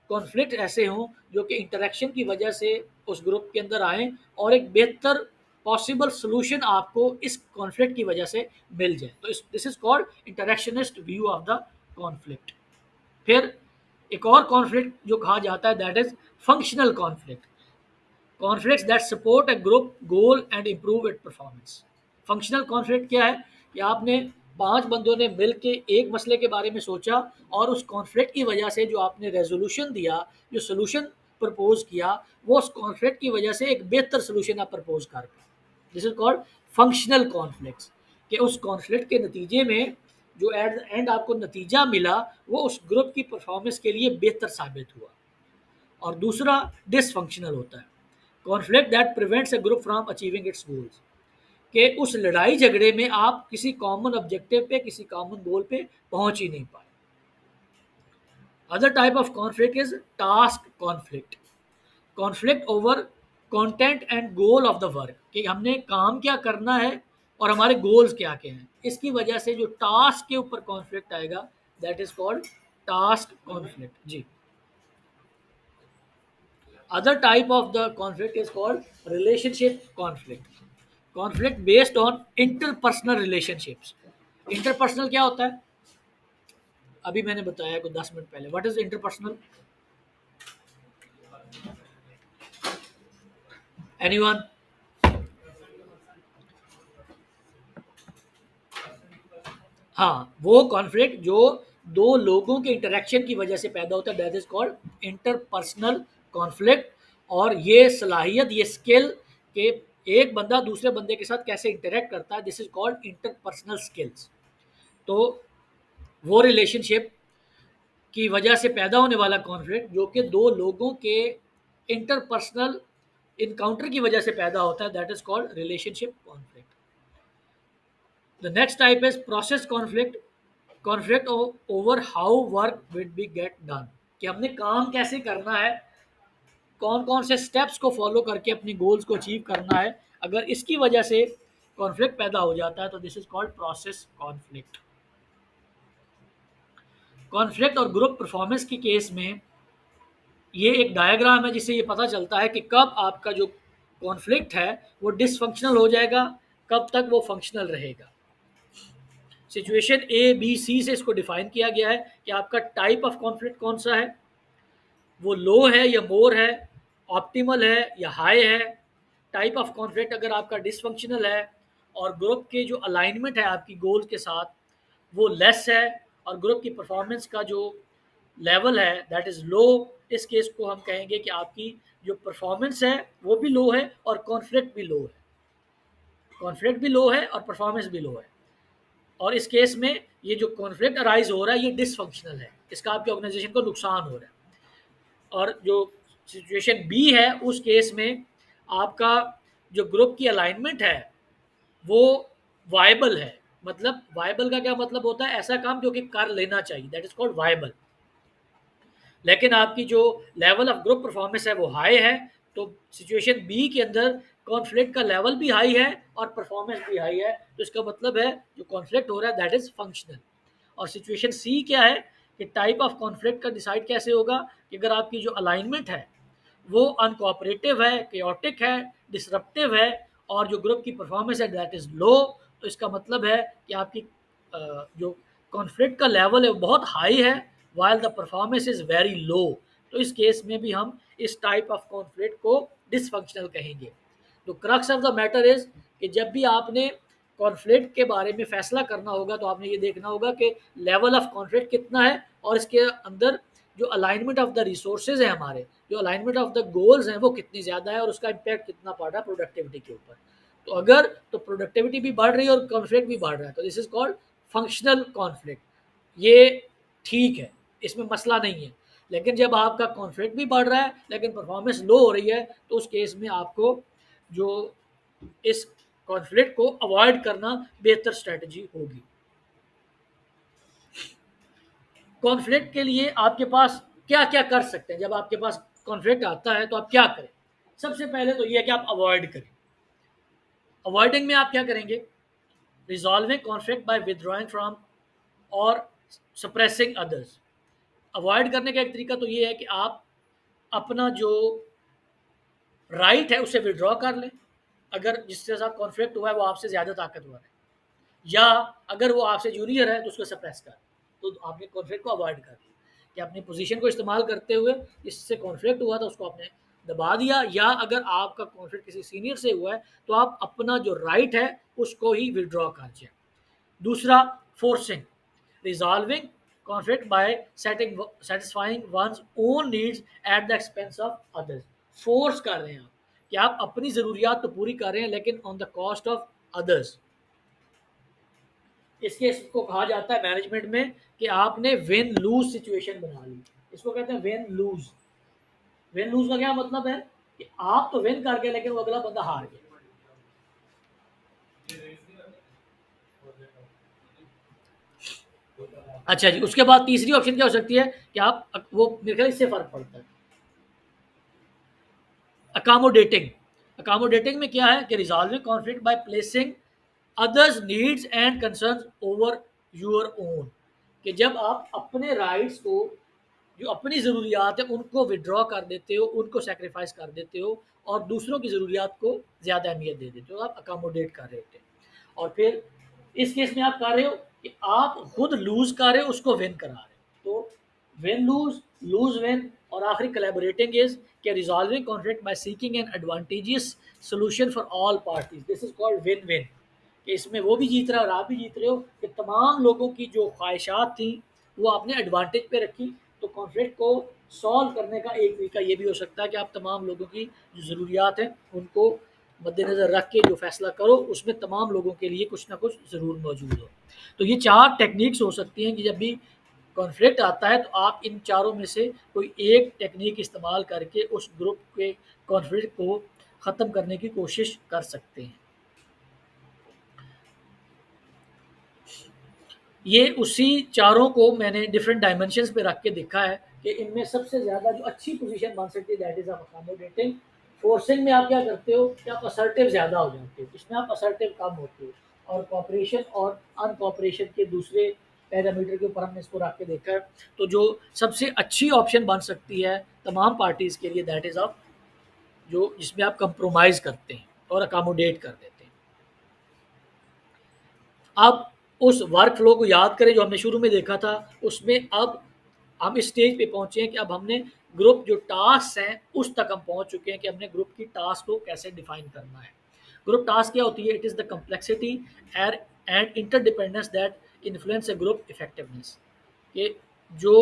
कॉन्फ्लिक्ट ऐसे हों जो कि इंटरेक्शन की वजह से उस ग्रुप के अंदर आएँ और एक बेहतर पॉसिबल सॉल्यूशन आपको इस कॉन्फ्लिक्ट की वजह से मिल जाए। तो this is called interactionist view of the conflict. फिर एक और कॉन्फ्लिक्ट जो कहा जाता है that is functional conflict, conflicts that support a group goal and improve it performance. Functional conflict क्या है कि आपने 5 बंदों ने मिल के एक मसले के बारे में सोचा और उस कॉन्फ्लिक्ट की वजह से जो आपने रेजोल्यूशन दिया, जो सोल्यूशन प्रपोज किया, वो उस कॉन्फ्लिक्ट की वजह से एक बेहतर सोल्यूशन आप प्रपोज कर पाए। This is called functional conflicts, कि उस कॉन्फ्लिक्ट के नतीजे में जो एट द एंड आपको नतीजा मिला वो उस ग्रुप की परफॉर्मेंस के लिए बेहतर साबित हुआ। और दूसरा डिसफंक्शनल होता है, conflict that prevents a group from achieving it's goals, कि उस लड़ाई झगड़े में आप किसी कॉमन ऑब्जेक्टिव पे, किसी कॉमन गोल पे पहुंच ही नहीं पाए। Other type of conflict is task conflict, conflict over content and goal of the work, कि हमने काम क्या करना है और हमारे गोल्स क्या क्या हैं। इसकी वजह से जो टास्क के ऊपर कॉन्फ्लिक्ट आएगा that is called task conflict. जी, other type of the conflict is called relationship conflict, conflict based on interpersonal relationships। interpersonal क्या होता है, अभी मैंने बताया कुछ 10 मिनट पहले। What is interpersonal, anyone? हाँ, वो कॉन्फ्लिक्ट जो दो लोगों के इंटरेक्शन की वजह से पैदा होता है that is called interpersonal conflict. और ये सलाहियत, ये स्किल के एक बंदा दूसरे बंदे के साथ कैसे इंटरेक्ट करता है, this is called interpersonal skills. तो वो रिलेशनशिप की वजह से पैदा होने वाला कॉन्फ्लिक्ट जो कि दो लोगों के इंटरपर्सनल इनकाउंटर की वजह से पैदा होता है that is called relationship conflict. The next type is process conflict, conflict over how work will be get done, कि हमने काम कैसे करना है, कौन कौन से स्टेप्स को फॉलो करके अपनी गोल्स को अचीव करना है। अगर इसकी वजह से कॉन्फ्लिक्ट पैदा हो जाता है तो this is called process conflict. Conflict और ग्रुप परफॉर्मेंस के केस में ये एक डायग्राम है जिससे ये पता चलता है कि कब आपका जो कॉन्फ्लिक्ट है वो डिसफंक्शनल हो जाएगा, कब तक वो फंक्शनल रहेगा। सिचुएशन ए बी सी से इसको डिफाइन किया गया है कि आपका टाइप ऑफ कॉन्फ्लिक्ट कौन सा है, वो लो है या मोर है, ऑप्टिमल है या हाई है। टाइप ऑफ कॉन्फ्लिक्ट अगर आपका डिसफंक्शनल है और ग्रुप के जो अलाइनमेंट है आपकी गोल के साथ वो लेस है, और ग्रुप की परफॉर्मेंस का जो लेवल है दैट इज़ लो, इस केस को हम कहेंगे कि आपकी जो परफॉर्मेंस है वो भी लो है और कॉन्फ्लिक्ट भी लो है, कॉन्फ्लिक्ट भी लो है और परफॉर्मेंस भी लो है। और इस केस में ये जो कॉन्फ्लिक्ट अराइज हो रहा है ये डिसफंक्शनल है, इसका आपकी ऑर्गेनाइजेशन को नुकसान हो रहा है। और जो सिचुएशन बी है उस केस में आपका जो ग्रुप की अलाइनमेंट है वो वायबल है। मतलब वायबल का क्या मतलब होता है? ऐसा काम जो कि कर लेना चाहिए, दैट इज कॉल्ड वायबल। लेकिन आपकी जो लेवल ऑफ ग्रुप परफॉर्मेंस है वो हाई है, तो सिचुएशन बी के अंदर कॉन्फ्लिक्ट का लेवल भी हाई है और परफॉर्मेंस भी हाई है, तो इसका मतलब है जो कॉन्फ्लिक्ट हो रहा है दैट इज फंक्शनल। और सिचुएशन सी क्या है कि टाइप ऑफ कॉन्फ्लिक्ट का डिसाइड कैसे होगा कि अगर आपकी जो अलाइनमेंट है वो अनकोऑपरेटिव है, केओटिक है, डिसरप्टिव है और जो ग्रुप की परफॉर्मेंस है दैट इज लो, तो इसका मतलब है कि आपकी जो कॉन्फ्लिक्ट का लेवल है वो बहुत हाई है while the performance is very low. तो इस केस में भी हम इस टाइप ऑफ कॉन्फ्लिक्ट को डिसफंक्शनल कहेंगे। तो crux of the matter is कि जब भी आपने कॉन्फ्लिक्ट के बारे में फैसला करना होगा तो आपने ये देखना होगा कि लेवल ऑफ कॉन्फ्लिक्ट कितना है और इसके अंदर जो अलाइनमेंट ऑफ द रिसोर्सेज है हमारे, जो अलाइनमेंट ऑफ द गोल्स हैं वो कितनी ज़्यादा है और उसका इम्पैक्ट कितना पड़ रहा है प्रोडक्टिविटी के ऊपर। तो अगर तो प्रोडक्टिविटी भी बढ़ रही है और कॉन्फ्लिक्ट भी बढ़ रहा है तो this is called functional conflict. ये ठीक है, इसमें मसला नहीं है। लेकिन जब आपका कॉन्फ्लिक्ट भी बढ़ रहा है लेकिन परफॉर्मेंस लो हो रही है तो उस केस में आपको जो इस कॉन्फ्लिक्ट को अवॉइड करना बेहतर स्ट्रेटजी होगी। कॉन्फ्लिक्ट के लिए आपके पास क्या क्या कर सकते हैं? जब आपके पास कॉन्फ्लिक्ट आता है तो आप क्या करें? सबसे पहले तो ये है कि आप अवॉइड करें। अवॉइडिंग में आप क्या करेंगे? Resolving conflict by withdrawing from और सप्रेसिंग अदर्स। अवॉइड करने का एक तरीका तो ये है कि आप अपना जो राइट है उसे विड्रॉ कर लें, अगर जिसके साथ कॉन्फ्लिक्ट हुआ है वो आपसे ज़्यादा ताकतवर है, या अगर वो आपसे जूनियर है तो उसको सप्रेस कर। तो आपने कॉन्फ्लिक्ट को अवॉइड कर दिया कि अपनी पोजीशन को इस्तेमाल करते हुए इससे कॉन्फ्लिक्ट हुआ तो उसको आपने दबा दिया, या अगर आपका कॉन्फ्लिक्ट किसी सीनियर से हुआ है तो आप अपना जो राइट है उसको ही विड्रॉ कर जाए। दूसरा, forcing, resolving conflict bye setting satisfying one's own needs at the expense of others. Force कर रहे हैं आप कि आप अपनी ज़रूरियात तो पूरी कर रहे हैं लेकिन on the cost of others. इसके इसको कहा जाता है मैनेजमेंट में कि आपने विन लूज सिचुएशन बना ली। इसको कहते हैं विन लूज। विन लूज का क्या मतलब है कि आप तो विन कर गए लेकिन वो अगला बंदा हार गया। अच्छा जी, उसके बाद तीसरी ऑप्शन क्या हो सकती है कि आप वो मेरे ख्याल इससे फर्क पड़ता है, अकोमोडेटिंग। अकोमोडेटिंग में क्या है कि resolving conflict by placing others needs and concerns over your own. कि जब आप अपने राइट्स को, जो अपनी ज़रूरियात है उनको विड्रॉ कर देते हो, उनको सेक्रीफाइस कर देते हो और दूसरों की ज़रूरियात को ज़्यादा अहमियत दे देते हो, आप अकोमोडेट कर रहे होते हो। और फिर इस केस में आप कर रहे हो कि आप खुद लूज कर रहे हो, उसको विन करा रहे हो। तो विन लूज, लूज विन, और आखिरी कोलैबोरेटिंग इज कि resolving conflict by seeking an advantageous solution for all parties, this is called win win. कि इसमें वो भी जीत रहा है और आप भी जीत रहे हो कि तमाम लोगों की जो ख्वाहिशात थी वो आपने एडवांटेज पे रखी। तो कॉन्फ्लिक्ट को सॉल्व करने का एक तरीका ये भी हो सकता है कि आप तमाम लोगों की जो ज़रूरियात हैं उनको मद्देनज़र रख के जो फ़ैसला करो उसमें तमाम लोगों के लिए कुछ ना कुछ ज़रूर मौजूद हो। तो ये 4 टेक्निक्स हो सकती हैं कि जब भी कॉन्फ्लिक्ट आता है तो आप इन चारों में से कोई एक टेक्निक इस्तेमाल करके उस ग्रुप के कॉन्फ्लिक्ट को ख़त्म करने की कोशिश कर सकते हैं। ये उसी चारों को मैंने डिफरेंट डायमेंशंस पे रख के देखा है कि इनमें सबसे ज़्यादा जो अच्छी पोजीशन बन सकती है that is of accommodating. Forcing में आप क्या करते हो कि आप असर्टिव ज़्यादा हो जाते हो, इसमें आप असर्टिव कम होते हो। और कॉपरेशन और अनकॉपरेशन के दूसरे पैरामीटर के ऊपर हमने इसको रख के देखा है। तो जो सबसे अच्छी ऑप्शन बन सकती है तमाम पार्टीज़ के लिए दैट इज़ ऑफ जो जिसमें आप कंप्रोमाइज़ करते हैं और अकोमोडेट कर देते हैं। अब उस वर्क फ्लो को याद करें जो हमने शुरू में देखा था, उसमें अब हम इस स्टेज पे पहुंचे हैं कि अब हमने ग्रुप जो टास्क हैं उस तक हम पहुंच चुके हैं कि हमने ग्रुप की टास्क को कैसे डिफाइन करना है। ग्रुप टास्क क्या होती है? It is the complexity and interdependence that influence A group effectiveness. कि जो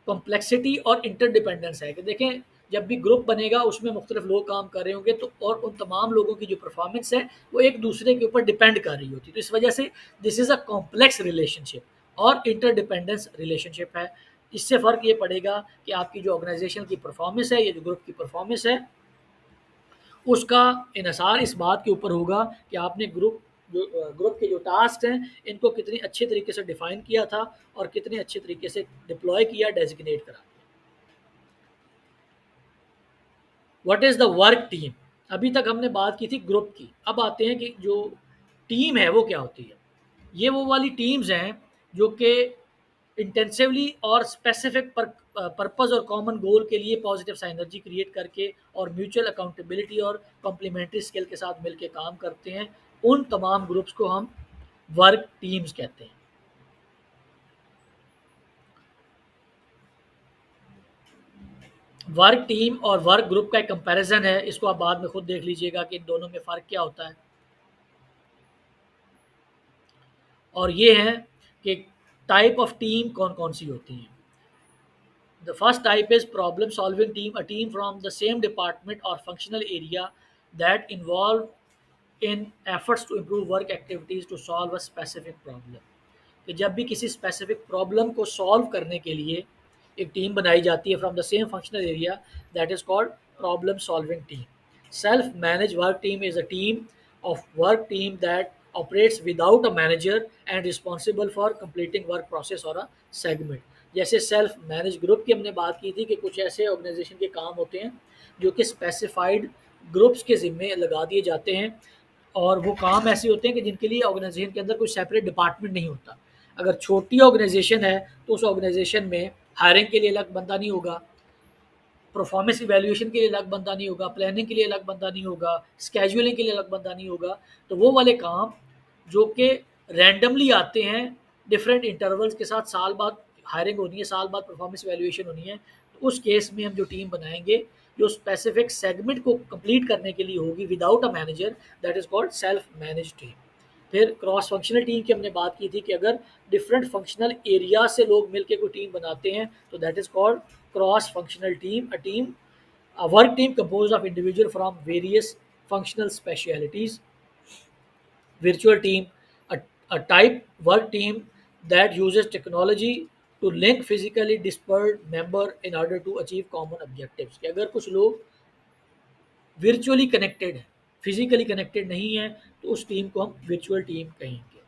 कॉम्प्लेक्सिटी और इंटरडिपेंडेंस है कि देखें जब भी ग्रुप बनेगा उसमें मुख्तलिफ लोग काम कर रहे होंगे तो और उन तमाम लोगों की जो परफॉर्मेंस है वो एक दूसरे के ऊपर डिपेंड कर रही होती है। तो इस वजह से this is a complex relationship और इंटरडिपेंडेंस रिलेशनशिप है। इससे फ़र्क ये पड़ेगा कि आपकी जो ऑर्गेनाइजेशन की परफॉर्मेंस है, ये जो ग्रुप की परफॉर्मेंस है उसका इन्हिसार इस बात के ऊपर होगा कि आपने ग्रुप के जो टास्क हैं इनको कितने अच्छे तरीके से डिफाइन किया था और कितने अच्छे तरीके से डिप्लॉय किया, डेजिग्नेट करा। What is the work team? अभी तक हमने बात की थी ग्रुप की, अब आते हैं कि जो टीम है वो क्या होती है। ये वो वाली टीम्स हैं जो कि इंटेंसिवली और स्पेसिफिक पर्पस और कॉमन गोल के लिए पॉजिटिव साइनर्जी क्रिएट करके और म्यूचुअल अकाउंटेबिलिटी और कॉम्प्लीमेंट्री स्किल के साथ मिलकर काम करते हैं। उन तमाम ग्रुप्स को हम वर्क टीम्स कहते हैं। वर्क टीम और वर्क ग्रुप का एक कंपैरिजन है, इसको आप बाद में खुद देख लीजिएगा कि इन दोनों में फ़र्क क्या होता है। और ये है कि टाइप ऑफ टीम कौन कौन सी होती हैं। The first type is problem solving team, a team from the same department or functional area that involve in efforts to improve work activities to solve a specific problem. कि जब भी किसी specific problem को solve करने के लिए एक team बनाई जाती है from the same functional area, that is called problem solving team. Self manage work team is a team of work team that operates without a manager and responsible for completing work process और a segment. जैसे self manage group की हमने बात की थी कि कुछ ऐसे ऑर्गेनाइजेशन के काम होते हैं जो कि स्पेसिफाइड ग्रुप्स के ज़िम्मे लगा दिए जाते हैं, और वो काम ऐसे होते हैं कि जिनके लिए ऑर्गेनाइजेशन के अंदर कोई सेपरेट डिपार्टमेंट नहीं होता। अगर छोटी ऑर्गेनाइजेशन है तो उस ऑर्गेनाइजेशन में हायरिंग के लिए अलग बंदा नहीं होगा, परफॉर्मेंस इवैल्यूएशन के लिए अलग बंदा नहीं होगा, प्लानिंग के लिए अलग बंदा नहीं होगा, स्केजुअलिंग के लिए अलग बंदा नहीं होगा। तो वो वाले काम जो कि रैंडमली आते हैं डिफरेंट इंटरवल्स के साथ, साल बाद हायरिंग होनी है, साल बाद परफॉर्मेंस इवैल्यूएशन होनी है, तो उस केस में हम जो टीम बनाएंगे जो स्पेसिफिक सेगमेंट को कंप्लीट करने के लिए होगी without a manager, that is called self manage team. फिर क्रॉस फंक्शनल टीम की हमने बात की थी कि अगर डिफरेंट फंक्शनल एरिया से लोग मिलकर कोई टीम बनाते हैं तो that is called cross functional team. A work team compose of individual from various functional specialities. Virtual team, a type work team that uses technology to link physically dispersed member in order to achieve common objectives। कि अगर कुछ लोग virtually connected हैं, physically connected नहीं है, तो उस team को हम virtual टीम कहेंगे।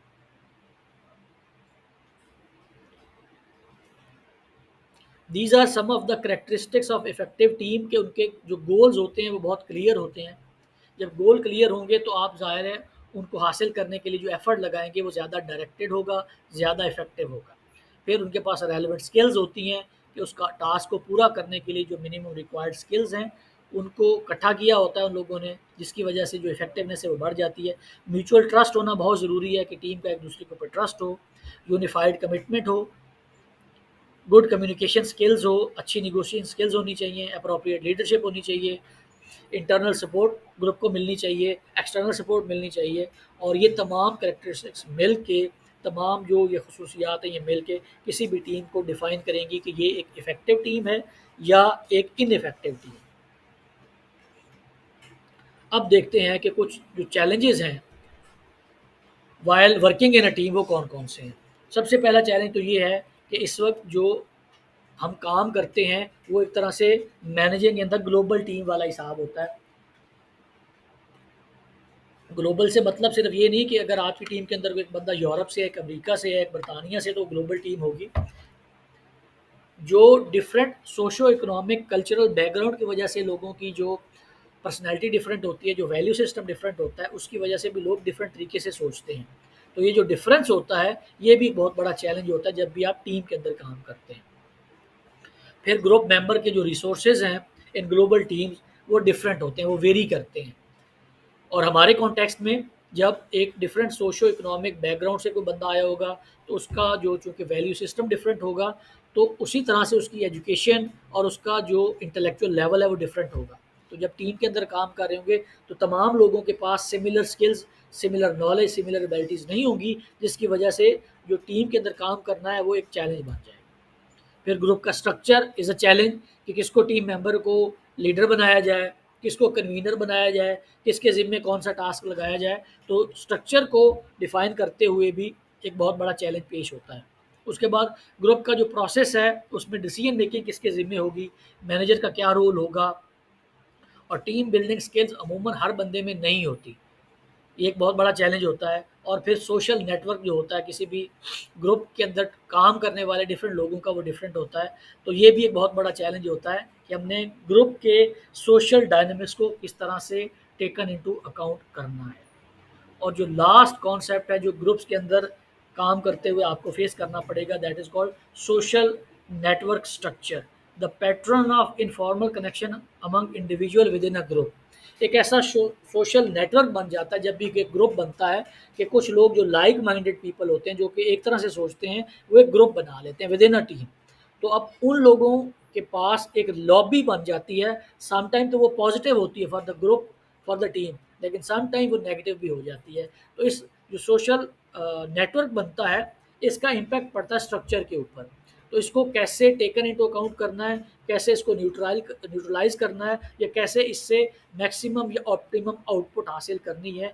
These are some of the characteristics of effective team के उनके जो गोल्स होते हैं वो बहुत क्लियर होते हैं। जब गोल क्लियर होंगे तो आप ज़ाहिर है उनको हासिल करने के लिए जो एफर्ट लगाएंगे वो ज़्यादा डायरेक्टेड होगा, ज़्यादा इफेक्टिव होगा। फिर उनके पास रेलिवेंट स्किल्स होती हैं कि उसका टास्क को पूरा करने के लिए जो मिनिमम रिक्वायर्ड स्किल्स हैं उनको इकट्ठा किया होता है उन लोगों ने, जिसकी वजह से जो इफेक्टिवनेस है वो बढ़ जाती है। म्यूचुअल ट्रस्ट होना बहुत ज़रूरी है कि टीम का एक दूसरे के ऊपर ट्रस्ट हो, यूनिफाइड कमिटमेंट हो, गुड कम्युनिकेशन स्किल्स हो, अच्छी निगोशिएशन स्किल्स होनी चाहिए, अप्रोप्रिएट लीडरशिप होनी चाहिए, इंटरनल सपोर्ट ग्रुप को मिलनी चाहिए, एक्सटर्नल सपोर्ट मिलनी चाहिए। और ये तमाम करेक्टरिस्टिक्स मिल के, तमाम जो ये खसूसियात हैं ये मिल के किसी भी टीम को डिफ़ाइन करेंगी कि ये एक इफ़ेक्टिव टीम है या एक इनइफेक्टिव टीम। अब देखते हैं कि कुछ जो चैलेंजेस हैं while working in a team वो कौन कौन से हैं। सबसे पहला चैलेंज तो ये है कि इस वक्त जो हम काम करते हैं वो एक तरह से managing in the global team वाला हिसाब होता है। ग्लोबल से मतलब सिर्फ ये नहीं कि अगर आपकी टीम के अंदर एक बंदा यूरोप से है, एक अमेरिका से है, एक बरतानिया से, तो ग्लोबल टीम होगी। जो different socio economic cultural background की वजह से लोगों की जो पर्सनैलिटी डिफरेंट होती है, जो वैल्यू सिस्टम डिफरेंट होता है, उसकी वजह से भी लोग डिफरेंट तरीके से सोचते हैं। तो ये जो डिफरेंस होता है ये भी बहुत बड़ा चैलेंज होता है जब भी आप टीम के अंदर काम करते हैं। फिर ग्रुप मेंबर के जो रिसोर्सेज हैं इन ग्लोबल टीम्स वो डिफरेंट होते हैं, वो वेरी करते हैं। और हमारे कॉन्टेक्स्ट में जब एक डिफरेंट सोशो इकोनॉमिक बैकग्राउंड से कोई बंदा आया होगा तो उसका जो चूँकि वैल्यू सिस्टम डिफरेंट होगा, तो उसी तरह से उसकी एजुकेशन और उसका जो इंटेलेक्चुअल लेवल है वो डिफरेंट होगा। तो जब टीम के अंदर काम कर रहे होंगे तो तमाम लोगों के पास similar skills, similar knowledge, similar abilities नहीं होंगी, जिसकी वजह से जो टीम के अंदर काम करना है वो एक चैलेंज बन जाएगा। फिर ग्रुप का स्ट्रक्चर इज़ अ चैलेंज कि किसको टीम मेंबर को लीडर बनाया जाए, किसको कन्वीनर बनाया जाए, किसके ज़िम्मे कौन सा टास्क लगाया जाए। तो स्ट्रक्चर को डिफ़ाइन करते हुए भी एक बहुत बड़ा चैलेंज पेश होता है। उसके बाद ग्रुप का जो प्रोसेस है उसमें डिसीजन मेकिंग किसके ज़िम्मे होगी, मैनेजर का क्या रोल होगा, और टीम बिल्डिंग स्किल्स अमूमन हर बंदे में नहीं होती। ये एक बहुत बड़ा चैलेंज होता है। और फिर सोशल नेटवर्क जो होता है किसी भी ग्रुप के अंदर काम करने वाले डिफरेंट लोगों का वो डिफरेंट होता है। तो ये भी एक बहुत बड़ा चैलेंज होता है कि हमने ग्रुप के सोशल डायनामिक्स को किस तरह से टेकन इनटू अकाउंट करना है। और जो लास्ट कॉन्सेप्ट है जो ग्रुप्स के अंदर काम करते हुए आपको फेस करना पड़ेगा, that is called social network structure, the pattern of informal connection among individual with in a group. एक ऐसा सोशल नेटवर्क बन जाता है जब भी एक ग्रुप बनता है कि कुछ लोग जो लाइक माइंडेड पीपल होते हैं जो कि एक तरह से सोचते हैं वो एक ग्रुप बना लेते हैं विद इन अ टीम। तो अब उन लोगों के पास एक लॉबी बन जाती है। सम टाइम तो वो पॉजिटिव होती है for the group, for the team, लेकिन सम टाइम वो नेगेटिव भी हो जाती है। तो इस जो सोशल नेटवर्क बनता है इसका इम्पैक्ट पड़ता है स्ट्रक्चर के ऊपर। तो इसको कैसे टेकन इनटू अकाउंट करना है, कैसे इसको न्यूट्रलाइज करना है, या कैसे इससे मैक्सिमम या ऑप्टिमम आउटपुट हासिल करनी है,